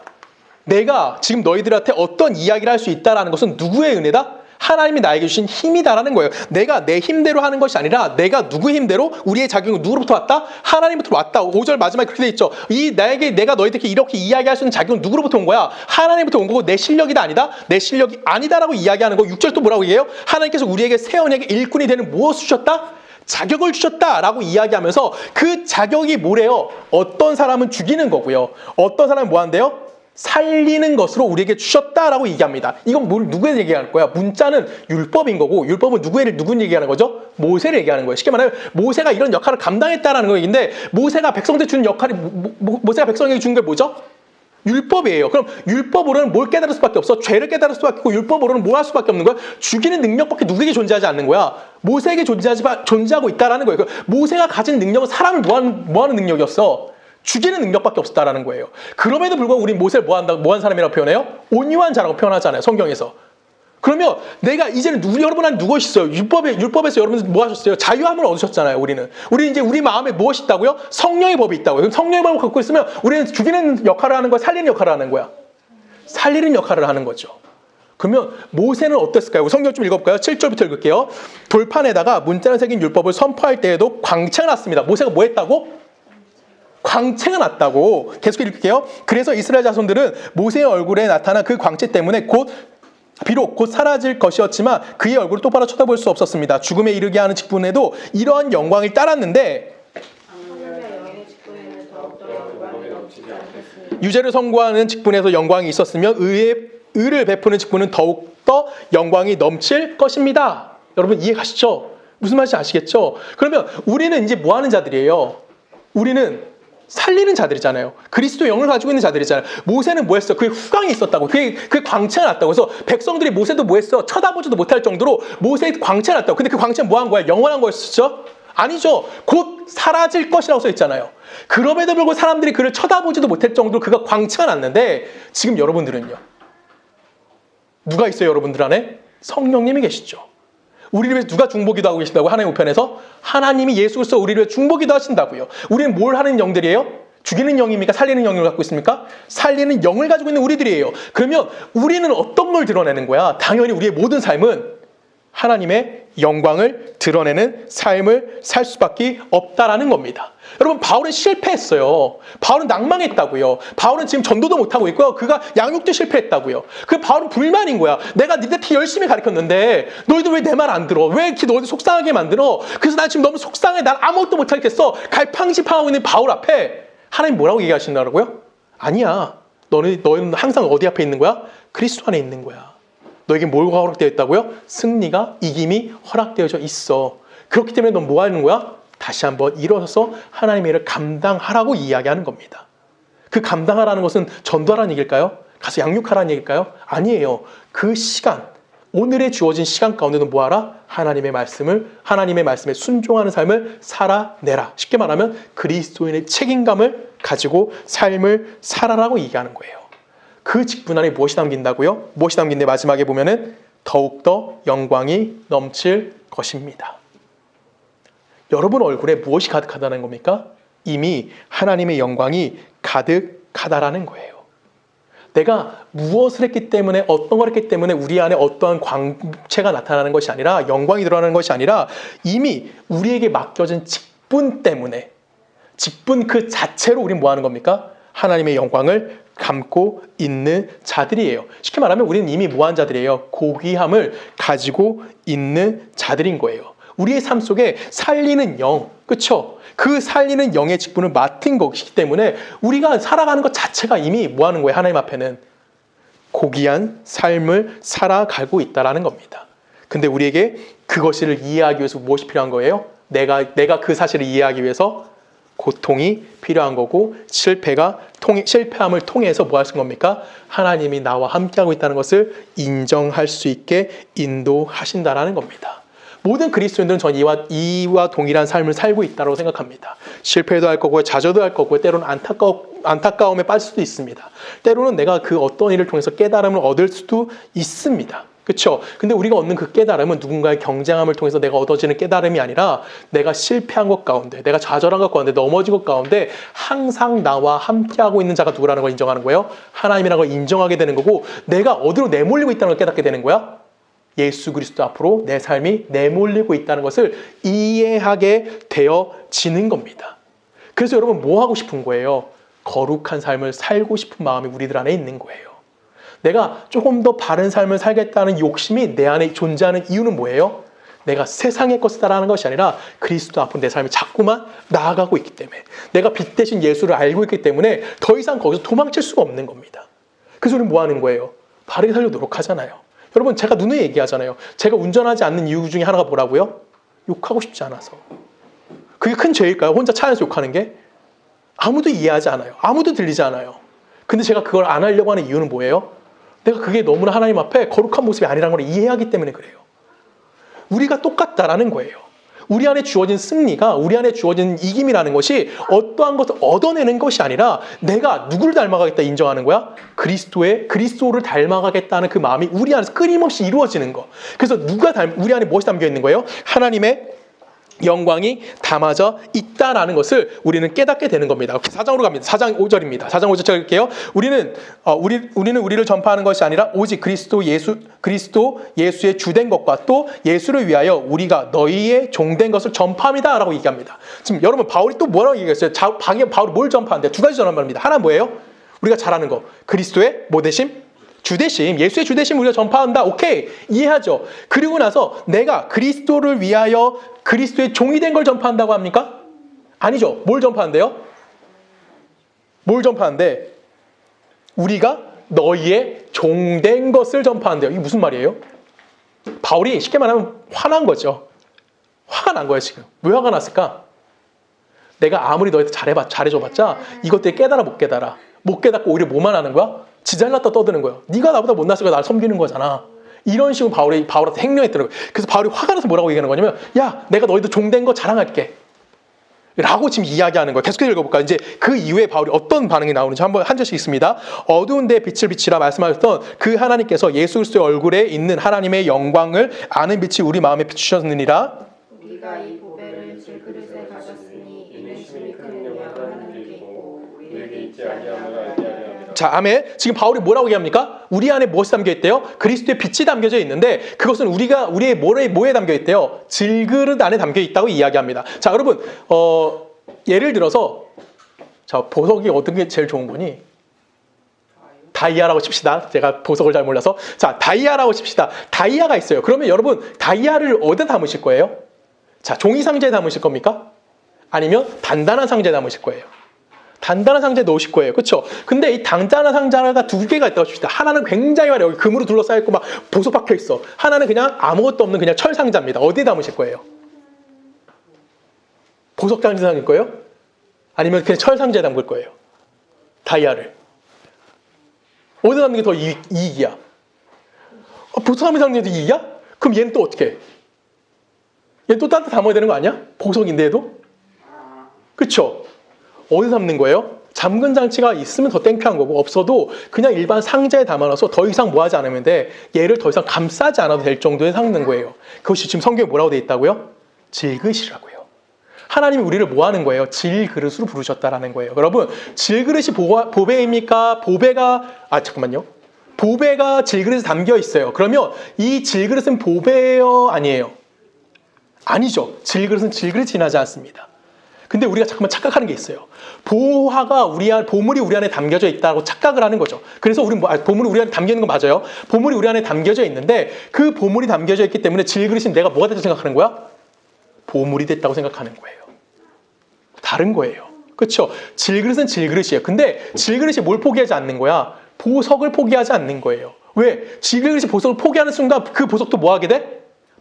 내가 지금 너희들한테 어떤 이야기를 할 수 있다라는 것은 누구의 은혜다? 하나님이 나에게 주신 힘이다라는 거예요. 내가 내 힘대로 하는 것이 아니라 내가 누구의 힘대로 우리의 자격은 누구로부터 왔다? 하나님부터 왔다. 5절 마지막에 그렇게 돼 있죠. 내가 너희들에게 이렇게 이야기할 수 있는 자격은 누구로부터 온 거야? 하나님부터 온 거고 내 실력이다 아니다? 내 실력이 아니다라고 이야기하는 거. 6절 또 뭐라고 얘기해요? 하나님께서 우리에게 새 언약의 일꾼이 되는 무엇을 주셨다? 자격을 주셨다라고 이야기하면서 그 자격이 뭐래요? 어떤 사람은 죽이는 거고요. 어떤 사람은 뭐 한대요? 살리는 것으로 우리에게 주셨다라고 얘기합니다. 이건 누구에 얘기하는 거야? 문자는 율법인 거고 율법은 누구 얘기하는 거죠? 모세를 얘기하는 거예요. 쉽게 말하면 모세가 이런 역할을 감당했다라는 얘기인데 모세가 백성들에게 주는 역할이 모세가 백성에게 준 게 뭐죠? 율법이에요. 그럼 율법으로는 뭘 깨달을 수밖에 없어? 죄를 깨달을 수밖에 없고 율법으로는 뭘 할 수밖에 없는 거야? 죽이는 능력밖에 누구에게 존재하지 않는 거야? 모세에게 존재하고 있다라는 거예요. 모세가 가진 능력은 사람을 뭐 하는 능력이었어? 죽이는 능력밖에 없었다라는 거예요. 그럼에도 불구하고 우리 모세를 뭐 한 사람이라고 표현해요? 온유한 자라고 표현하잖아요. 성경에서. 그러면 내가 이제는 여러분한테 무엇이 있어요? 율법에서 여러분들 뭐 하셨어요? 자유함을 얻으셨잖아요. 우리는 이제 우리 마음에 무엇이 있다고요? 성령의 법이 있다고요. 그럼 성령의 법을 갖고 있으면 우리는 죽이는 역할을 하는 거야? 살리는 역할을 하는 거야? 살리는 역할을 하는 거죠. 그러면 모세는 어땠을까요? 성경 좀 읽어볼까요? 7절부터 읽을게요. 돌판에다가 문자를 새긴 율법을 선포할 때에도 광채가 났습니다. 모세가 뭐 했다고? 광채가 났다고. 계속 읽을게요. 그래서 이스라엘 자손들은 모세의 얼굴에 나타난 그 광채 때문에 비록 곧 사라질 것이었지만 그의 얼굴을 똑바로 쳐다볼 수 없었습니다. 죽음에 이르게 하는 직분에도 이러한 영광을 따랐는데 유죄를 선고하는 직분에서 영광이 있었으면 의를 베푸는 직분은 더욱더 영광이 넘칠 것입니다. 여러분 이해 가시죠? 무슨 말인지 아시겠죠? 그러면 우리는 이제 뭐 하는 자들이에요? 우리는 살리는 자들이잖아요. 그리스도의 영을 가지고 있는 자들이잖아요. 모세는 뭐 했어? 그의 후광이 있었다고. 그의 광채가 났다고. 그래서 백성들이 모세도 뭐 했어? 쳐다보지도 못할 정도로 모세의 광채가 났다고. 근데 그 광채는 뭐 한 거야? 영원한 거였었죠? 아니죠. 곧 사라질 것이라고 써 있잖아요. 그럼에도 불구하고 사람들이 그를 쳐다보지도 못할 정도로 그가 광채가 났는데 지금 여러분들은요. 누가 있어요? 여러분들 안에? 성령님이 계시죠. 우리를 위해서 누가 중보기도 하고 계신다고? 하나님 우편에서 하나님이 예수 그리스도 우리를 위해 중보기도 하신다고요. 우리는 뭘 하는 영들이에요? 죽이는 영입니까? 살리는 영을 갖고 있습니까? 살리는 영을 가지고 있는 우리들이에요. 그러면 우리는 어떤 걸 드러내는 거야? 당연히 우리의 모든 삶은 하나님의 영광을 드러내는 삶을 살 수밖에 없다라는 겁니다. 여러분 바울은 실패했어요. 바울은 낭망했다고요. 바울은 지금 전도도 못하고 있고요. 그가 양육도 실패했다고요. 그 바울은 불만인 거야. 내가 니들 열심히 가르쳤는데 너희들 왜 내 말 안 들어? 왜 이렇게 너희들 속상하게 만들어? 그래서 난 지금 너무 속상해. 난 아무것도 못하겠어. 갈팡질팡하고 있는 바울 앞에 하나님 뭐라고 얘기하신다고요? 아니야. 너희는 항상 어디 앞에 있는 거야? 그리스도 안에 있는 거야. 너에게 뭐가 허락되어 있다고요? 승리가, 이김이 허락되어져 있어. 그렇기 때문에 넌 뭐 하는 거야? 다시 한번 일어서서 하나님의 일을 감당하라고 이야기하는 겁니다. 그 감당하라는 것은 전도하라는 얘기일까요? 가서 양육하라는 얘기일까요? 아니에요. 그 시간, 오늘의 주어진 시간 가운데는 뭐하라? 하나님의 말씀에 순종하는 삶을 살아내라. 쉽게 말하면 그리스도인의 책임감을 가지고 삶을 살아라고 얘기하는 거예요. 그 직분 안에 무엇이 담긴다고요? 무엇이 담긴데 마지막에 보면은 더욱더 영광이 넘칠 것입니다. 여러분 얼굴에 무엇이 가득하다는 겁니까? 이미 하나님의 영광이 가득하다라는 거예요. 내가 무엇을 했기 때문에 어떤 걸 했기 때문에 우리 안에 어떠한 광채가 나타나는 것이 아니라 영광이 드러나는 것이 아니라 이미 우리에게 맡겨진 직분 때문에 직분 그 자체로 우리는 뭐 하는 겁니까? 하나님의 영광을 감고 있는 자들이에요. 쉽게 말하면 우리는 이미 뭐한 자들이에요? 고귀함을 가지고 있는 자들인 거예요. 우리의 삶 속에 살리는 영, 그렇죠? 그 살리는 영의 직분을 맡은 것이기 때문에 우리가 살아가는 것 자체가 이미 뭐 하는 거예요? 하나님 앞에는 고귀한 삶을 살아가고 있다는 겁니다. 근데 우리에게 그것을 이해하기 위해서 무엇이 필요한 거예요? 내가 그 사실을 이해하기 위해서 고통이 필요한 거고 실패함을 통해서 뭐 하신 겁니까? 하나님이 나와 함께하고 있다는 것을 인정할 수 있게 인도하신다라는 겁니다. 모든 그리스도인들은 전 이와 동일한 삶을 살고 있다고 생각합니다. 실패도 할 거고요. 좌절도 할 거고요. 때로는 안타까움에 빠질 수도 있습니다. 때로는 내가 그 어떤 일을 통해서 깨달음을 얻을 수도 있습니다. 그렇죠? 근데 우리가 얻는 그 깨달음은 누군가의 경쟁함을 통해서 내가 얻어지는 깨달음이 아니라 내가 실패한 것 가운데, 내가 좌절한 것 가운데, 넘어진 것 가운데 항상 나와 함께하고 있는 자가 누구라는 걸 인정하는 거예요. 하나님이라는 걸 인정하게 되는 거고, 내가 어디로 내몰리고 있다는 걸 깨닫게 되는 거야. 예수 그리스도 앞으로 내 삶이 내몰리고 있다는 것을 이해하게 되어지는 겁니다. 그래서 여러분 뭐 하고 싶은 거예요? 거룩한 삶을 살고 싶은 마음이 우리들 안에 있는 거예요. 내가 조금 더 바른 삶을 살겠다는 욕심이 내 안에 존재하는 이유는 뭐예요? 내가 세상의 것을 따라하는 것이 아니라 그리스도 앞으로 내 삶이 자꾸만 나아가고 있기 때문에, 내가 빛 대신 예수를 알고 있기 때문에 더 이상 거기서 도망칠 수가 없는 겁니다. 그래서 우리는 뭐 하는 거예요? 바르게 살려고 노력하잖아요. 여러분, 제가 누누이 얘기하잖아요. 제가 운전하지 않는 이유 중에 하나가 뭐라고요? 욕하고 싶지 않아서. 그게 큰 죄일까요? 혼자 차 안에서 욕하는 게? 아무도 이해하지 않아요. 아무도 들리지 않아요. 근데 제가 그걸 안 하려고 하는 이유는 뭐예요? 내가 그게 너무나 하나님 앞에 거룩한 모습이 아니라는 걸 이해하기 때문에 그래요. 우리가 똑같다라는 거예요. 우리 안에 주어진 승리가, 우리 안에 주어진 이김이라는 것이 어떠한 것을 얻어내는 것이 아니라 내가 누구를 닮아가겠다 인정하는 거야? 그리스도를 닮아가겠다는 그 마음이 우리 안에서 끊임없이 이루어지는 거. 그래서 우리 안에 무엇이 담겨 있는 거예요? 하나님의 영광이 담아져 있다라는 것을 우리는 깨닫게 되는 겁니다. 4장으로 갑니다. 4장 5절입니다. 4장 5절 읽을게요. 우리는 우리를 전파하는 것이 아니라 오직 그리스도 예수의 주된 것과 또 예수를 위하여 우리가 너희의 종된 것을 전파합니다라고 얘기합니다. 지금 여러분 바울이 또 뭐라고 얘기했어요? 바울이 뭘 전파하는데? 두 가지 전파합니다. 하나는 뭐예요? 우리가 잘 아는 거. 그리스도의 뭐 대심? 주대심, 예수의 주대심 우리가 전파한다. 오케이, 이해하죠. 그리고 나서 내가 그리스도를 위하여 그리스도의 종이 된 걸 전파한다고 합니까? 아니죠. 뭘 전파한대요? 뭘 전파한대? 우리가 너희의 종된 것을 전파한대요. 이게 무슨 말이에요? 바울이 쉽게 말하면 화난 거죠. 화가 난 거예요, 지금. 왜 화가 났을까? 내가 아무리 너희한테 잘해줘봤자 이것들이 깨달아 못 깨달아. 못 깨닫고 오히려 뭐만 하는 거야? 지잘났다 떠드는 거예요. 네가 나보다 못났으니까 날 섬기는 거잖아. 이런 식으로 바울한테 행령했더라고요. 그래서 바울이 화가 나서 뭐라고 얘기하는 거냐면, 야, 내가 너희도 종된 거 자랑할게 라고 지금 이야기하는 거예요. 계속해서 읽어볼까요? 이제 그 이후에 바울이 어떤 반응이 나오는지 한 절씩 읽습니다. 어두운 데 빛을 비치라 말씀하셨던 그 하나님께서 예수 그리스도의 얼굴에 있는 하나님의 영광을 아는 빛이 우리 마음에 비추셨느니라. 우리가 이 보배를 질그릇에 가졌으니 이는 심히 큰 능력을 하나님께 있고 우리에게 있지 아니함을 알게 하려 함이라. 자, 아멘. 지금 바울이 뭐라고 얘기합니까? 우리 안에 무엇이 담겨 있대요? 그리스도의 빛이 담겨져 있는데 그것은 우리의 뭐에 담겨 있대요? 질그릇 안에 담겨 있다고 이야기합니다. 자, 여러분, 예를 들어서 자, 보석이 어떤 게 제일 좋은 거니? 다이아라고 칩시다. 제가 보석을 잘 몰라서. 자, 다이아라고 칩시다. 다이아가 있어요. 그러면 여러분, 다이아를 어디다 담으실 거예요? 자, 종이 상자에 담으실 겁니까? 아니면 단단한 상자에 담으실 거예요? 단단한 상자에 넣으실 거예요. 그렇죠? 근데 이 단단한 상자가 두 개가 있다고 칩시다. 하나는 굉장히 많이 여기 금으로 둘러싸여 있고 막 보석 박혀 있어. 하나는 그냥 아무것도 없는 그냥 철 상자입니다. 어디에 담으실 거예요? 보석 상자에 담을 거예요? 아니면 그냥 철 상자에 담을 거예요? 다이아를. 어디에 담는 게 더 이익이야? 보석 상자에도 이익이야? 그럼 얘는 또 어떻게 해? 얘는 또 딴 데 담아야 되는 거 아니야? 보석인데 얘도? 그렇죠? 어디서 담는 거예요? 잠근 장치가 있으면 더 땡큐한 거고 없어도 그냥 일반 상자에 담아놔서 더 이상 뭐 하지 않으면 돼. 얘를 더 이상 감싸지 않아도 될 정도에 담는 거예요. 그것이 지금 성경에 뭐라고 되어 있다고요? 질그릇이라고요. 하나님이 우리를 뭐 하는 거예요? 질그릇으로 부르셨다라는 거예요. 여러분, 질그릇이 보배입니까? 보배가 질그릇에 담겨 있어요. 그러면 이 질그릇은 보배예요? 아니에요? 아니죠. 질그릇은 질그릇이 지나지 않습니다. 근데 우리가 잠깐만 착각하는 게 있어요. 보물이 우리 안에 담겨져 있다고 착각을 하는 거죠. 그래서 보물이 우리 안에 담겨 있는 거 맞아요. 보물이 우리 안에 담겨져 있는데 그 보물이 담겨져 있기 때문에 질그릇은 내가 뭐가 됐다고 생각하는 거야? 보물이 됐다고 생각하는 거예요. 다른 거예요. 그렇죠? 질그릇은 질그릇이에요. 근데 질그릇이 뭘 포기하지 않는 거야? 보석을 포기하지 않는 거예요. 왜? 질그릇이 보석을 포기하는 순간 그 보석도 뭐 하게 돼?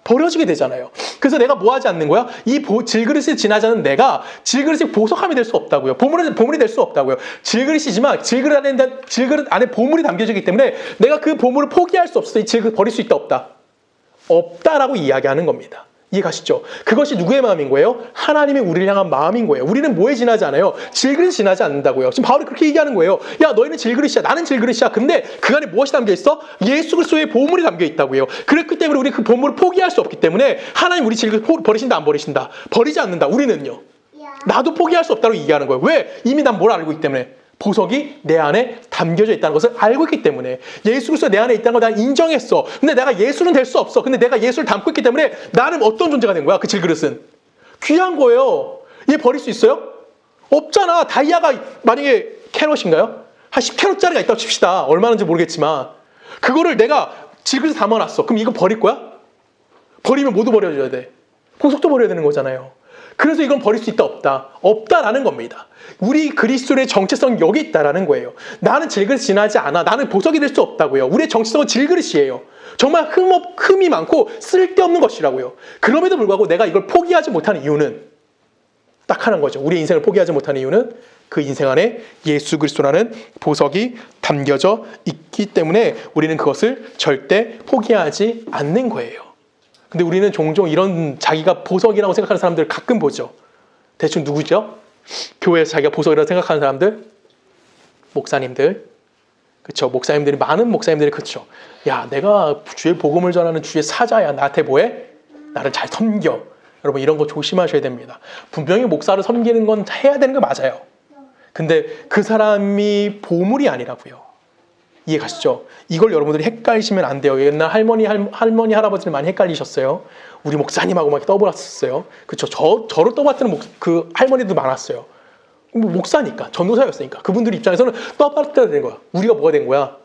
버려지게 되잖아요. 그래서 내가 뭐 하지 않는 거야? 이 질그릇이 지나지 않은 내가 질그릇이 보석함이 될 수 없다고요. 보물이 될 수 없다고요. 질그릇이지만 질그릇 안에 보물이 담겨지기 때문에 내가 그 보물을 포기할 수 없어. 이 질그릇 버릴 수 있다 없다? 없다라고 이야기하는 겁니다. 이해가시죠? 그것이 누구의 마음인 거예요? 하나님의 우리를 향한 마음인 거예요. 우리는 뭐에 지나지 않아요? 질그릇이 지나지 않는다고요. 지금 바울이 그렇게 얘기하는 거예요. 야, 너희는 질그릇이야. 나는 질그릇이야. 근데 그 안에 무엇이 담겨 있어? 예수 그리스도의 보물이 담겨 있다고요. 그렇기 때문에 우리 그 보물을 포기할 수 없기 때문에 하나님 우리 질그릇 버리신다 안 버리신다? 버리지 않는다. 우리는요. 나도 포기할 수 없다고 얘기하는 거예요. 왜? 이미 난 뭘 알고 있기 때문에. 보석이 내 안에 담겨져 있다는 것을 알고 있기 때문에. 예수 그리스도 내 안에 있다는 걸 내가 인정했어. 근데 내가 예수는 될 수 없어. 근데 내가 예수를 담고 있기 때문에 나는 어떤 존재가 된 거야? 그 질그릇은 귀한 거예요. 얘 버릴 수 있어요? 없잖아. 다이아가 만약에 캐럿인가요? 한 10캐럿짜리가 있다고 칩시다. 얼마인지 모르겠지만 그거를 내가 질그릇에 담아놨어. 그럼 이거 버릴 거야? 버리면 모두 버려줘야 돼. 보석도 버려야 되는 거잖아요. 그래서 이건 버릴 수 있다 없다? 없다라는 겁니다. 우리 그리스도의 정체성이 여기 있다라는 거예요. 나는 질그릇 지나지 않아. 나는 보석이 될 수 없다고요. 우리의 정체성은 질그릇이에요. 정말 흠이 많고 쓸데없는 것이라고요. 그럼에도 불구하고 내가 이걸 포기하지 못하는 이유는 딱 하나인 거죠. 우리의 인생을 포기하지 못하는 이유는 그 인생 안에 예수 그리스도라는 보석이 담겨져 있기 때문에 우리는 그것을 절대 포기하지 않는 거예요. 근데 우리는 종종 이런 자기가 보석이라고 생각하는 사람들 가끔 보죠. 대충 누구죠? 교회에서 자기가 보석이라고 생각하는 사람들? 목사님들. 그렇죠. 목사님들이, 많은 목사님들이 그렇죠. 야, 내가 주의 복음을 전하는 주의 사자야. 나한테 뭐해? 나를 잘 섬겨. 여러분 이런 거 조심하셔야 됩니다. 분명히 목사를 섬기는 건 해야 되는 거 맞아요. 근데 그 사람이 보물이 아니라고요. 이해 가시죠? 이걸 여러분들이 헷갈리시면 안 돼요. 옛날 할머니 할아버지는 많이 헷갈리셨어요. 우리 목사님하고 막 떠벌었었어요. 그렇죠? 저를 떠받드는 그 할머니도 많았어요. 목사니까, 전도사였으니까 그분들 입장에서는 떠받들어야 되는 거야. 우리가 뭐가 된 거야?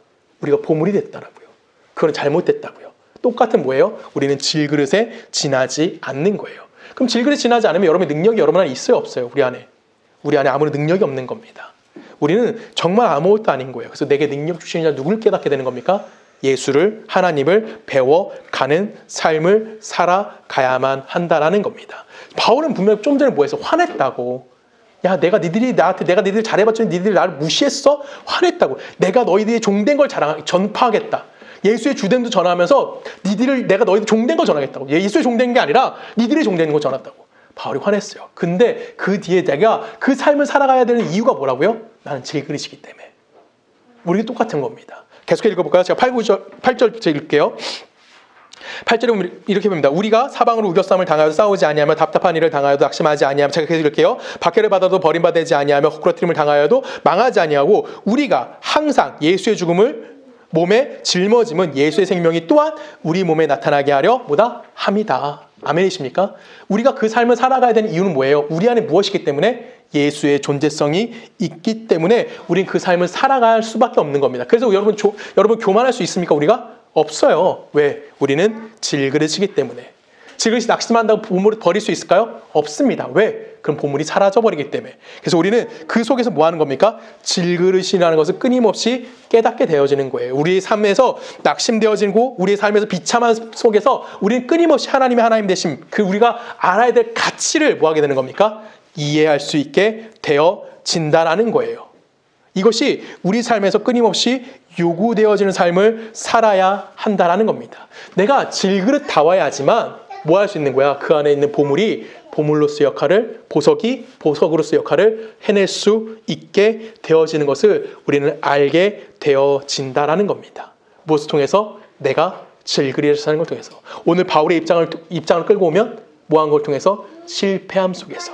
우리가 보물이 됐다라고요. 그건 잘못됐다고요. 똑같은 뭐예요? 우리는 질그릇에 지나지 않는 거예요. 그럼 질그릇에 지나지 않으면 여러분의 능력이 여러분 안에 있어요, 없어요? 우리 안에 아무런 능력이 없는 겁니다. 우리는 정말 아무것도 아닌 거예요. 그래서 내게 능력 주시는 자 누굴 깨닫게 되는 겁니까? 예수를, 하나님을 배워가는 삶을 살아가야만 한다라는 겁니다. 바울은 분명히 좀 전에 뭐했어? 화냈다고. 야, 내가 니들이 잘해봤더니 니들이 나를 무시했어? 화냈다고. 내가 너희들이 종된 걸 전파하겠다. 예수의 주됨도 전하면서 내가 너희들 종된 걸 전하겠다고. 예수의 종된 게 아니라 니들이 종된 걸 전한다고. 바울이 화냈어요. 근데 그 뒤에 내가 그 삶을 살아가야 되는 이유가 뭐라고요? 나는 질그릇이기 때문에. 우리도 똑같은 겁니다. 계속해 읽어볼까요? 제가 8절 읽을게요. 8절에 보면 이렇게 봅니다. 우리가 사방으로 우겨싸움을 당하여도 싸우지 아니하며 답답한 일을 당하여도 낙심하지 아니하며, 제가 계속 읽을게요. 박해를 받아도 버림받지 아니하며 헛구러뜨림을 당하여도 망하지 아니하고 우리가 항상 예수의 죽음을 몸에 짊어짐은 예수의 생명이 또한 우리 몸에 나타나게 하려 뭐다? 함이다. 아멘이십니까? 우리가 그 삶을 살아가야 되는 이유는 뭐예요? 우리 안에 무엇이기 때문에? 예수의 존재성이 있기 때문에 우린 그 삶을 살아갈 수밖에 없는 겁니다. 그래서 여러분 교만할 수 있습니까? 우리가? 없어요. 왜? 우리는 질그릇이기 때문에. 질그릇이 낙심한다고 보물을 버릴 수 있을까요? 없습니다. 왜? 그럼 보물이 사라져버리기 때문에. 그래서 우리는 그 속에서 뭐 하는 겁니까? 질그릇이라는 것을 끊임없이 깨닫게 되어지는 거예요. 우리의 삶에서 낙심되어지고 우리의 삶에서 비참한 속에서 우리는 끊임없이 하나님 되심, 그 우리가 알아야 될 가치를 뭐 하게 되는 겁니까? 이해할 수 있게 되어진다라는 거예요. 이것이 우리 삶에서 끊임없이 요구되어지는 삶을 살아야 한다라는 겁니다. 내가 질그릇다워야 하지만 뭐 할 수 있는 거야? 그 안에 있는 보물이 보물로서 역할을, 보석이 보석으로서 역할을 해낼 수 있게 되어지는 것을 우리는 알게 되어진다라는 겁니다. 무엇을 통해서? 내가 질그릇을 사는 걸 통해서. 오늘 바울의 입장을 끌고 오면 뭐 한 걸 통해서? 실패함 속에서.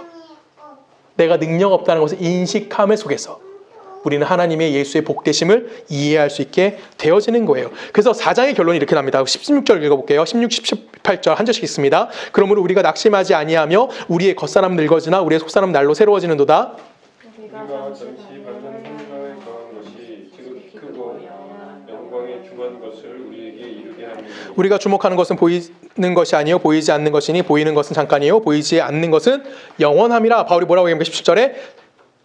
내가 능력 없다는 것을 인식함 속에서 우리는 하나님의 예수의 복되심을 이해할 수 있게 되어지는 거예요. 그래서 4장의 결론이 이렇게 납니다. 16절 읽어볼게요. 16, 18절 한 절씩 있습니다. 그러므로 우리가 낙심하지 아니하며 우리의 겉사람 늙어지나 우리의 속사람 날로 새로워지는도다. 우리가 잠시 받는 생각에 더한 것이 지극히 크고 영광에 중한 것을 우리에게 이루게 하니 우리가 주목하는 것은 보이는 것이 아니요 보이지 않는 것이니 보이는 것은 잠깐이요 보이지 않는 것은 영원함이라. 바울이 뭐라고 얘기합니까? 17절에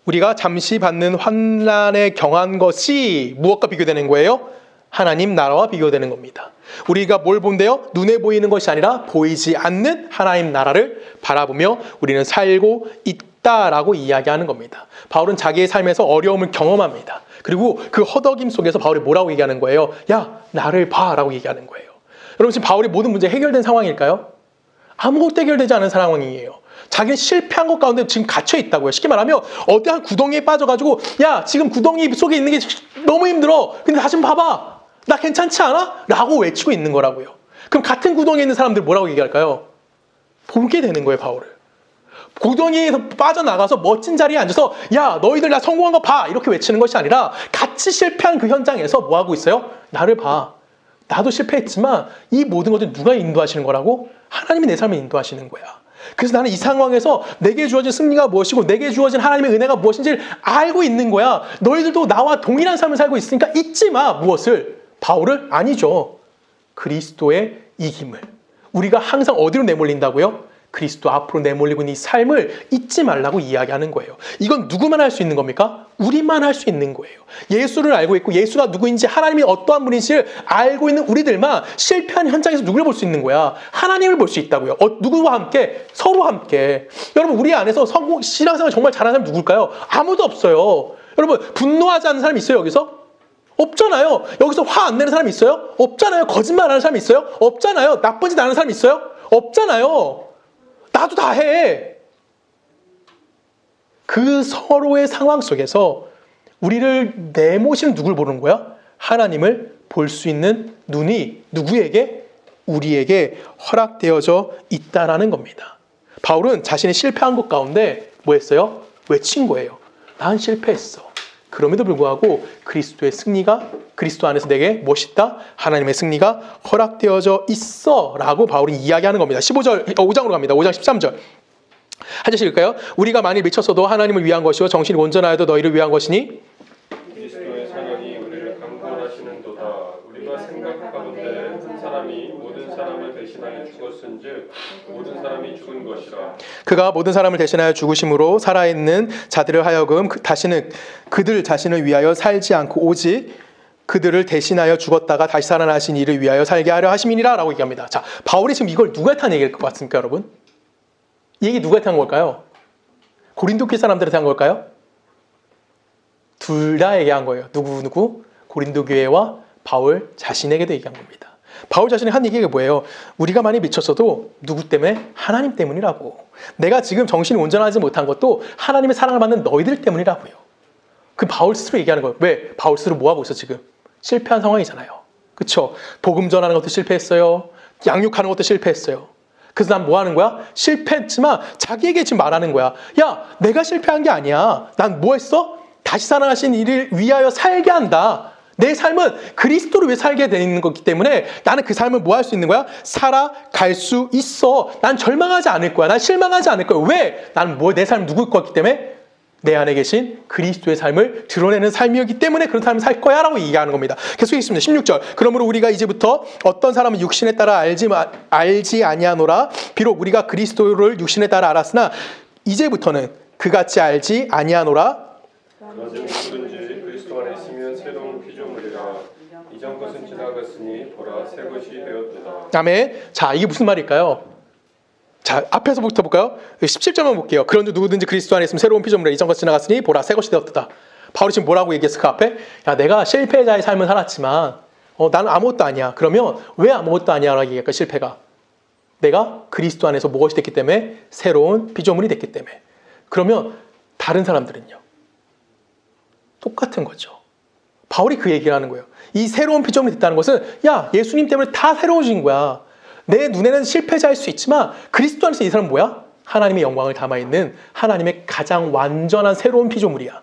우리가 잠시 받는 환난에 경한 것이 무엇과 비교되는 거예요? 하나님 나라와 비교되는 겁니다. 우리가 뭘 본대요? 눈에 보이는 것이 아니라 보이지 않는 하나님 나라를 바라보며 우리는 살고 있다라고 이야기하는 겁니다. 바울은 자기의 삶에서 어려움을 경험합니다. 그리고 그 허덕임 속에서 바울이 뭐라고 얘기하는 거예요? 야, 나를 봐 라고 얘기하는 거예요. 여러분 지금 바울의 모든 문제 해결된 상황일까요? 아무것도 해결되지 않은 상황이에요. 자기는 실패한 것 가운데 지금 갇혀 있다고요. 쉽게 말하면 어떠한 구덩이에 빠져가지고 야 지금 구덩이 속에 있는 게 너무 힘들어. 근데 다시 좀 봐봐. 나 괜찮지 않아? 라고 외치고 있는 거라고요. 그럼 같은 구덩이에 있는 사람들 뭐라고 얘기할까요? 보게 되는 거예요, 바울을. 구덩이에서 빠져나가서 멋진 자리에 앉아서 야 너희들 나 성공한 거 봐 이렇게 외치는 것이 아니라 같이 실패한 그 현장에서 뭐 하고 있어요? 나를 봐. 나도 실패했지만 이 모든 것들 누가 인도하시는 거라고? 하나님이 내 삶을 인도하시는 거야. 그래서 나는 이 상황에서 내게 주어진 승리가 무엇이고 내게 주어진 하나님의 은혜가 무엇인지를 알고 있는 거야. 너희들도 나와 동일한 삶을 살고 있으니까 잊지 마. 무엇을? 바울을? 아니죠. 그리스도의 이김을. 우리가 항상 어디로 내몰린다고요? 그리스도 앞으로 내몰리고 있는 이 삶을 잊지 말라고 이야기하는 거예요. 이건 누구만 할 수 있는 겁니까? 우리만 할 수 있는 거예요. 예수를 알고 있고 예수가 누구인지 하나님이 어떠한 분인지를 알고 있는 우리들만 실패한 현장에서 누구를 볼 수 있는 거야? 하나님을 볼 수 있다고요. 누구와 함께? 서로 함께. 여러분 우리 안에서 성공, 신앙생활 정말 잘하는 사람 누굴까요? 아무도 없어요. 여러분 분노하지 않는 사람 있어요 여기서? 없잖아요. 여기서 화 안 내는 사람 있어요? 없잖아요. 거짓말하는 사람 있어요? 없잖아요. 나쁜 짓 하는 사람 있어요? 없잖아요. 나도 다 해. 그 서로의 상황 속에서 우리를 내모시는 누굴 보는 거야? 하나님을 볼 수 있는 눈이 누구에게? 우리에게 허락되어져 있다라는 겁니다. 바울은 자신이 실패한 것 가운데 뭐 했어요? 외친 거예요. 난 실패했어. 그럼에도 불구하고 그리스도의 승리가 그리스도 안에서 내게 무엇이다? 하나님의 승리가 허락되어져 있어 라고 바울은 이야기하는 겁니다. 5장으로 갑니다. 5장 13절 한 절씩 읽을까요? 우리가 만일 미쳤어도 하나님을 위한 것이요 정신이 온전하여도 너희를 위한 것이니 그리스도의 사랑이 우리를 강권하시는도다. 우리가 생각하건대 한 사람이 모든 사람을 대신하여 죽었은즉 모든 사람이 죽은 것이라. 그가 모든 사람을 대신하여 죽으심으로 살아있는 자들을 하여금 다시는 그들 자신을 위하여 살지 않고 오직 그들을 대신하여 죽었다가 다시 살아나신 이를 위하여 살게 하려 하심이니라 라고 얘기합니다. 자, 바울이 지금 이걸 누구한테 한 얘기일 것 같습니까, 여러분? 이 얘기 누구한테 한 걸까요? 고린도 교회 사람들한테 한 걸까요? 둘 다 얘기한 거예요. 누구? 고린도 교회와 바울 자신에게도 얘기한 겁니다. 바울 자신이 한 얘기가 뭐예요? 우리가 많이 미쳤어도 누구 때문에? 하나님 때문이라고. 내가 지금 정신이 온전하지 못한 것도 하나님의 사랑을 받는 너희들 때문이라고요. 그 바울 스스로 얘기하는 거예요. 왜? 바울 스스로 뭐 하고 있어 지금? 실패한 상황이잖아요. 그렇죠? 복음 전하는 것도 실패했어요. 양육하는 것도 실패했어요. 그래서 난 뭐 하는 거야? 실패했지만 자기에게 지금 말하는 거야. 야, 내가 실패한 게 아니야. 난 뭐 했어? 다시 살아나신 이를 위하여 살게 한다. 내 삶은 그리스도를 위해 살게 되어 있는 거기 때문에 나는 그 삶을 뭐 할 수 있는 거야? 살아갈 수 있어. 난 절망하지 않을 거야. 난 실망하지 않을 거야. 왜? 나는 내 삶 누구일 것 같기 때문에 내 안에 계신 그리스도의 삶을 드러내는 삶이었기 때문에 그런 삶을 살 거야 라고 얘기하는 겁니다. 계속 있습니다. 16절. 그러므로 우리가 이제부터 어떤 사람은 육신에 따라 알지 아니하노라. 비록 우리가 그리스도를 육신에 따라 알았으나 이제부터는 그같이 알지 아니하노라. 누구든지 그리스도 안에 있으면 새로운 피조물이라. 이전 것은 지나갔으니 보라 새 것이 되었도다. 아멘. 자, 이게 무슨 말일까요? 자, 앞에서부터 볼까요? 17절만 볼게요. 그런즉 누구든지 그리스도 안에 있으면 새로운 피조물이라. 이전 것이 지나갔으니 보라 새 것이 되었도다. 바울이 지금 뭐라고 얘기했어? 그 앞에? 야, 내가 실패자의 삶을 살았지만 나는 아무것도 아니야. 그러면 왜 아무것도 아니야? 라고 얘기할까? 실패가. 내가 그리스도 안에서 무엇이 됐기 때문에? 새로운 피조물이 됐기 때문에. 그러면 다른 사람들은요? 똑같은 거죠. 바울이 그 얘기를 하는 거예요. 이 새로운 피조물이 됐다는 것은 야, 예수님 때문에 다 새로워진 거야. 내 눈에는 실패자일 수 있지만 그리스도 안에서 이 사람은 뭐야? 하나님의 영광을 담아있는 하나님의 가장 완전한 새로운 피조물이야.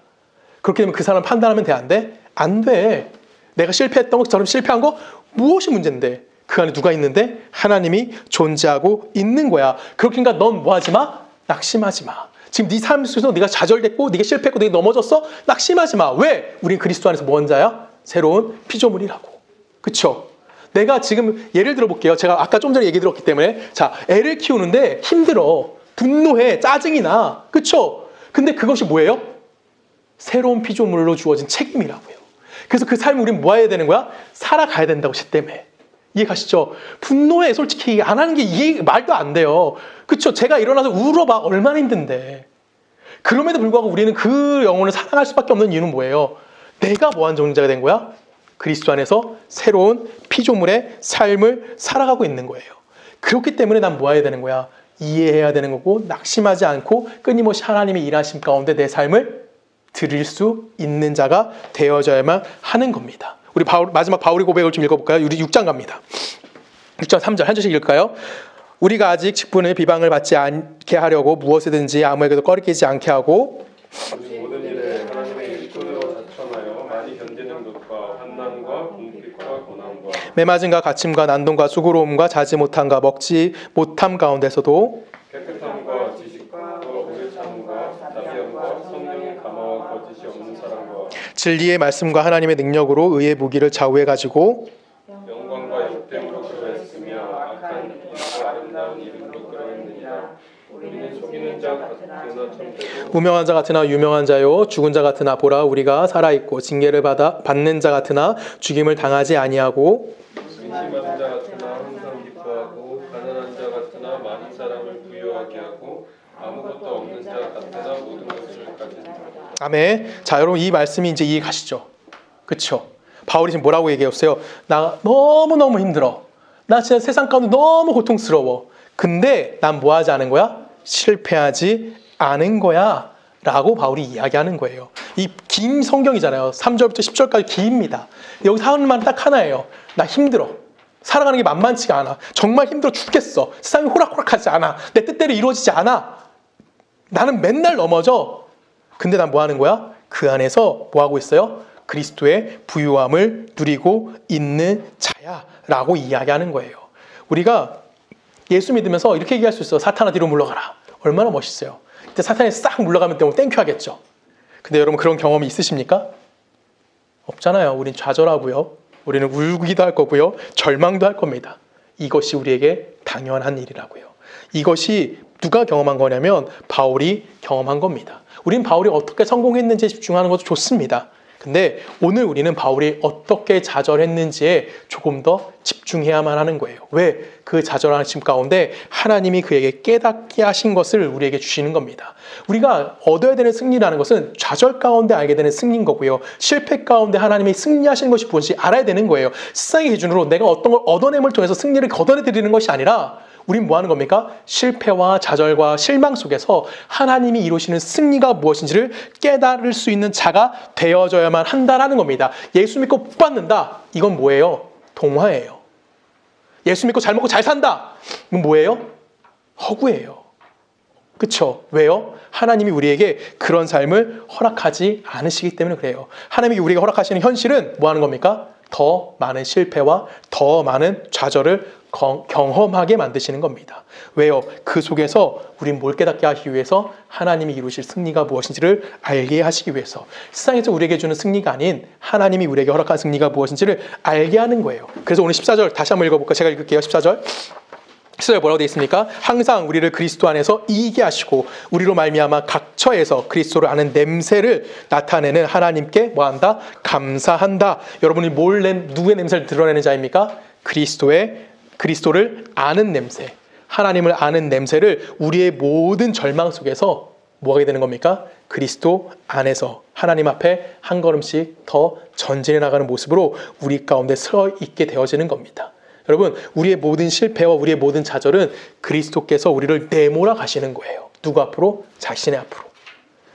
그렇게 되면 그 사람을 판단하면 돼? 안 돼? 안 돼. 내가 실패했던 것처럼 실패한 거 무엇이 문제인데? 그 안에 누가 있는데? 하나님이 존재하고 있는 거야. 그렇게니까 넌 뭐 하지 마? 낙심하지 마. 지금 네 삶 속에서 네가 좌절됐고 네가 실패했고 네가 넘어졌어? 낙심하지 마. 왜? 우린 그리스도 안에서 뭔 자야? 새로운 피조물이라고. 그쵸? 내가 지금 예를 들어볼게요. 제가 아까 좀 전에 얘기 들었기 때문에 자, 애를 키우는데 힘들어. 분노해. 짜증이 나. 그쵸? 근데 그것이 뭐예요? 새로운 피조물로 주어진 책임이라고요. 그래서 그 삶을 우리는 뭐 해야 되는 거야? 살아가야 된다고 시 때문에. 이해 가시죠? 분노해. 솔직히 안 하는 게 말도 안 돼요. 그쵸? 제가 일어나서 울어봐. 얼마나 힘든데. 그럼에도 불구하고 우리는 그 영혼을 사랑할 수밖에 없는 이유는 뭐예요? 내가 뭐한 존재가 된 거야? 그리스도 안에서 새로운 피조물의 삶을 살아가고 있는 거예요. 그렇기 때문에 난 뭐 해야 되는 거야? 이해해야 되는 거고 낙심하지 않고 끊임없이 하나님의 일하심 가운데 내 삶을 드릴 수 있는 자가 되어져야만 하는 겁니다. 우리 마지막 바울의 고백을 좀 읽어볼까요? 우리 6장 갑니다. 6장 3절 한 절씩 읽을까요? 우리가 아직 직분의 비방을 받지 않게 하려고 무엇이든지 아무에게도 꺼리끼지 않게 하고 우리 모든 일에 하나님의 일꾼으로 자천하여 많이 견디는 것과 환난과 궁핍과 고난과 매맞음과 갇힘과 난동과 수고로움과 자지 못함과 먹지 못함 가운데서도 깨끗함과 지식과 오래 참음과 나비함과 성령의 감화와 거짓이 없는 사랑과 진리의 말씀과 하나님의 능력으로 의의 무기를 좌우해 가지고 영광과 역됨으로 그러했으며 악한 일과 아름다운 이름으로 그러했느니라. 우리는 속이는 자 같으나 참되고 무명한 자 같으나 유명한 자요 죽은 자 같으나 보라 우리가 살아있고 징계를 받는 자 같으나 죽임을 당하지 아니하고 의심받은 자 같으나 항상 기뻐하고 가난한 자 같으나 많은 사람을 부유하게 하고 아무것도 없는 자 같으나 모든 것을 가진다. 아멘. 자 여러분 이 말씀이 이제 이해 가시죠? 그쵸? 바울이 지금 뭐라고 얘기했어요? 나 너무너무 힘들어. 나 진짜 세상 가운데 너무 고통스러워. 근데 난 뭐 하지 않은 거야? 실패하지 않은 거야 라고 바울이 이야기하는 거예요. 이 긴 성경이잖아요. 3절부터 10절까지 깁니다. 여기서 하는 말은 딱 하나예요. 나 힘들어. 살아가는 게 만만치가 않아. 정말 힘들어 죽겠어. 세상이 호락호락하지 않아. 내 뜻대로 이루어지지 않아. 나는 맨날 넘어져. 근데 난 뭐 하는 거야? 그 안에서 뭐 하고 있어요? 그리스도의 부유함을 누리고 있는 자야 라고 이야기하는 거예요. 우리가 예수 믿으면서 이렇게 얘기할 수 있어요. 사탄아 뒤로 물러가라. 얼마나 멋있어요. 근데 사탄이 싹 물러가면 너무 땡큐 하겠죠. 근데 여러분 그런 경험이 있으십니까? 없잖아요. 우린 좌절하고요. 우리는 울기도 할 거고요. 절망도 할 겁니다. 이것이 우리에게 당연한 일이라고요. 이것이 누가 경험한 거냐면 바울이 경험한 겁니다. 우린 바울이 어떻게 성공했는지에 집중하는 것도 좋습니다. 근데 오늘 우리는 바울이 어떻게 좌절했는지에 조금 더 집중해야만 하는 거예요. 왜? 그 좌절하심 가운데 하나님이 그에게 깨닫게 하신 것을 우리에게 주시는 겁니다. 우리가 얻어야 되는 승리라는 것은 좌절 가운데 알게 되는 승리인 거고요. 실패 가운데 하나님이 승리하시는 것이 무엇인지 알아야 되는 거예요. 세상의 기준으로 내가 어떤 걸 얻어냄을 통해서 승리를 거둬내드리는 것이 아니라 우린 뭐 하는 겁니까? 실패와 좌절과 실망 속에서 하나님이 이루시는 승리가 무엇인지를 깨달을 수 있는 자가 되어져야만 한다라는 겁니다. 예수 믿고 복 받는다. 이건 뭐예요? 동화예요. 예수 믿고 잘 먹고 잘 산다. 이건 뭐예요? 허구예요. 그쵸? 왜요? 하나님이 우리에게 그런 삶을 허락하지 않으시기 때문에 그래요. 하나님이 우리에게 허락하시는 현실은 뭐 하는 겁니까? 더 많은 실패와 더 많은 좌절을 경험하게 만드시는 겁니다. 왜요? 그 속에서 우린 뭘 깨닫게 하기 위해서 하나님이 이루실 승리가 무엇인지를 알게 하시기 위해서 세상에서 우리에게 주는 승리가 아닌 하나님이 우리에게 허락한 승리가 무엇인지를 알게 하는 거예요. 그래서 오늘 14절 다시 한번 읽어볼까요? 제가 읽을게요. 14절. 14절 뭐라고 되어 있습니까? 항상 우리를 그리스도 안에서 이기게 하시고 우리로 말미암아 각 처에서 그리스도를 아는 냄새를 나타내는 하나님께 뭐한다? 감사한다. 여러분이 누구의 냄새를 드러내는 자입니까? 그리스도를 아는 냄새, 하나님을 아는 냄새를 우리의 모든 절망 속에서 뭐 하게 되는 겁니까? 그리스도 안에서 하나님 앞에 한 걸음씩 더 전진해 나가는 모습으로 우리 가운데 서 있게 되어지는 겁니다. 여러분, 우리의 모든 실패와 우리의 모든 좌절은 그리스도께서 우리를 내몰아 가시는 거예요. 누구 앞으로? 자신의 앞으로.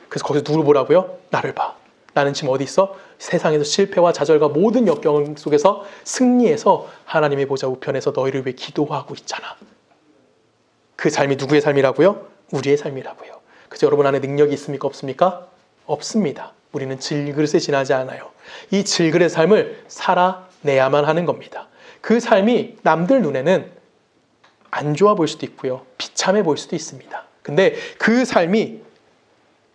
그래서 거기서 누구를 보라고요? 나를 봐. 나는 지금 어디 있어? 세상에서 실패와 좌절과 모든 역경 속에서 승리해서 하나님의 보좌 우편에서 너희를 위해 기도하고 있잖아. 그 삶이 누구의 삶이라고요? 우리의 삶이라고요. 그래서 여러분 안에 능력이 있습니까? 없습니까? 없습니다. 우리는 질그릇에 지나지 않아요. 이 질그릇의 삶을 살아내야만 하는 겁니다. 그 삶이 남들 눈에는 안 좋아 보일 수도 있고요. 비참해 보일 수도 있습니다. 근데 그 삶이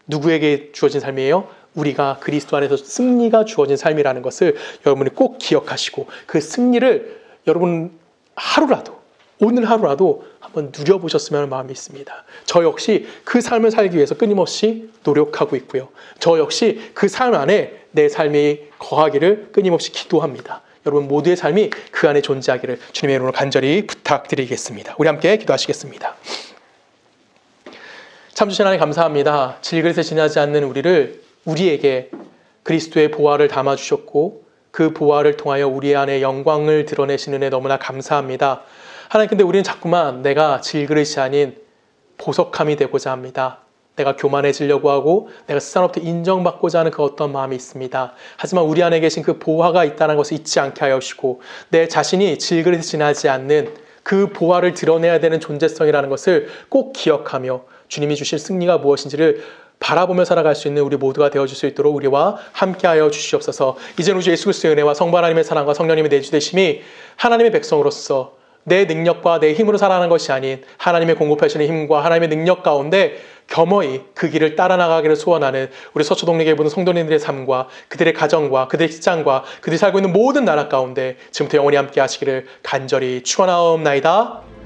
누구에게 주어진 삶이에요? 우리가 그리스도 안에서 승리가 주어진 삶이라는 것을 여러분이 꼭 기억하시고 그 승리를 여러분 오늘 하루라도 한번 누려보셨으면 하는 마음이 있습니다. 저 역시 그 삶을 살기 위해서 끊임없이 노력하고 있고요. 저 역시 그 삶 안에 내 삶이 거하기를 끊임없이 기도합니다. 여러분 모두의 삶이 그 안에 존재하기를 주님의 이름으로 간절히 부탁드리겠습니다. 우리 함께 기도하시겠습니다. 참 주신 하나님 감사합니다. 질그릇에 지나지 않는 우리에게 그리스도의 보화를 담아주셨고 그 보화를 통하여 우리 안에 영광을 드러내시는 애 너무나 감사합니다. 하나님, 근데 우리는 자꾸만 내가 질그릇이 아닌 보석함이 되고자 합니다. 내가 교만해지려고 하고 내가 세상으로부터 인정받고자 하는 그 어떤 마음이 있습니다. 하지만 우리 안에 계신 그 보화가 있다는 것을 잊지 않게 하여 주시고 내 자신이 질그릇에 지나지 않는 그 보화를 드러내야 되는 존재성이라는 것을 꼭 기억하며 주님이 주실 승리가 무엇인지를 바라보며 살아갈 수 있는 우리 모두가 되어줄 수 있도록 우리와 함께하여 주시옵소서. 이제는 우리 예수 그리스도의 은혜와 성부 하나님의 사랑과 성령님의 내주되심이 하나님의 백성으로서 내 능력과 내 힘으로 살아가는 것이 아닌 하나님의 공급하시는 힘과 하나님의 능력 가운데 겸허히 그 길을 따라 나가기를 소원하는 우리 서초동네교회 모든 성도님들의 삶과 그들의 가정과 그들의 직장과 그들이 살고 있는 모든 나라 가운데 지금부터 영원히 함께 하시기를 간절히 축원하옵나이다.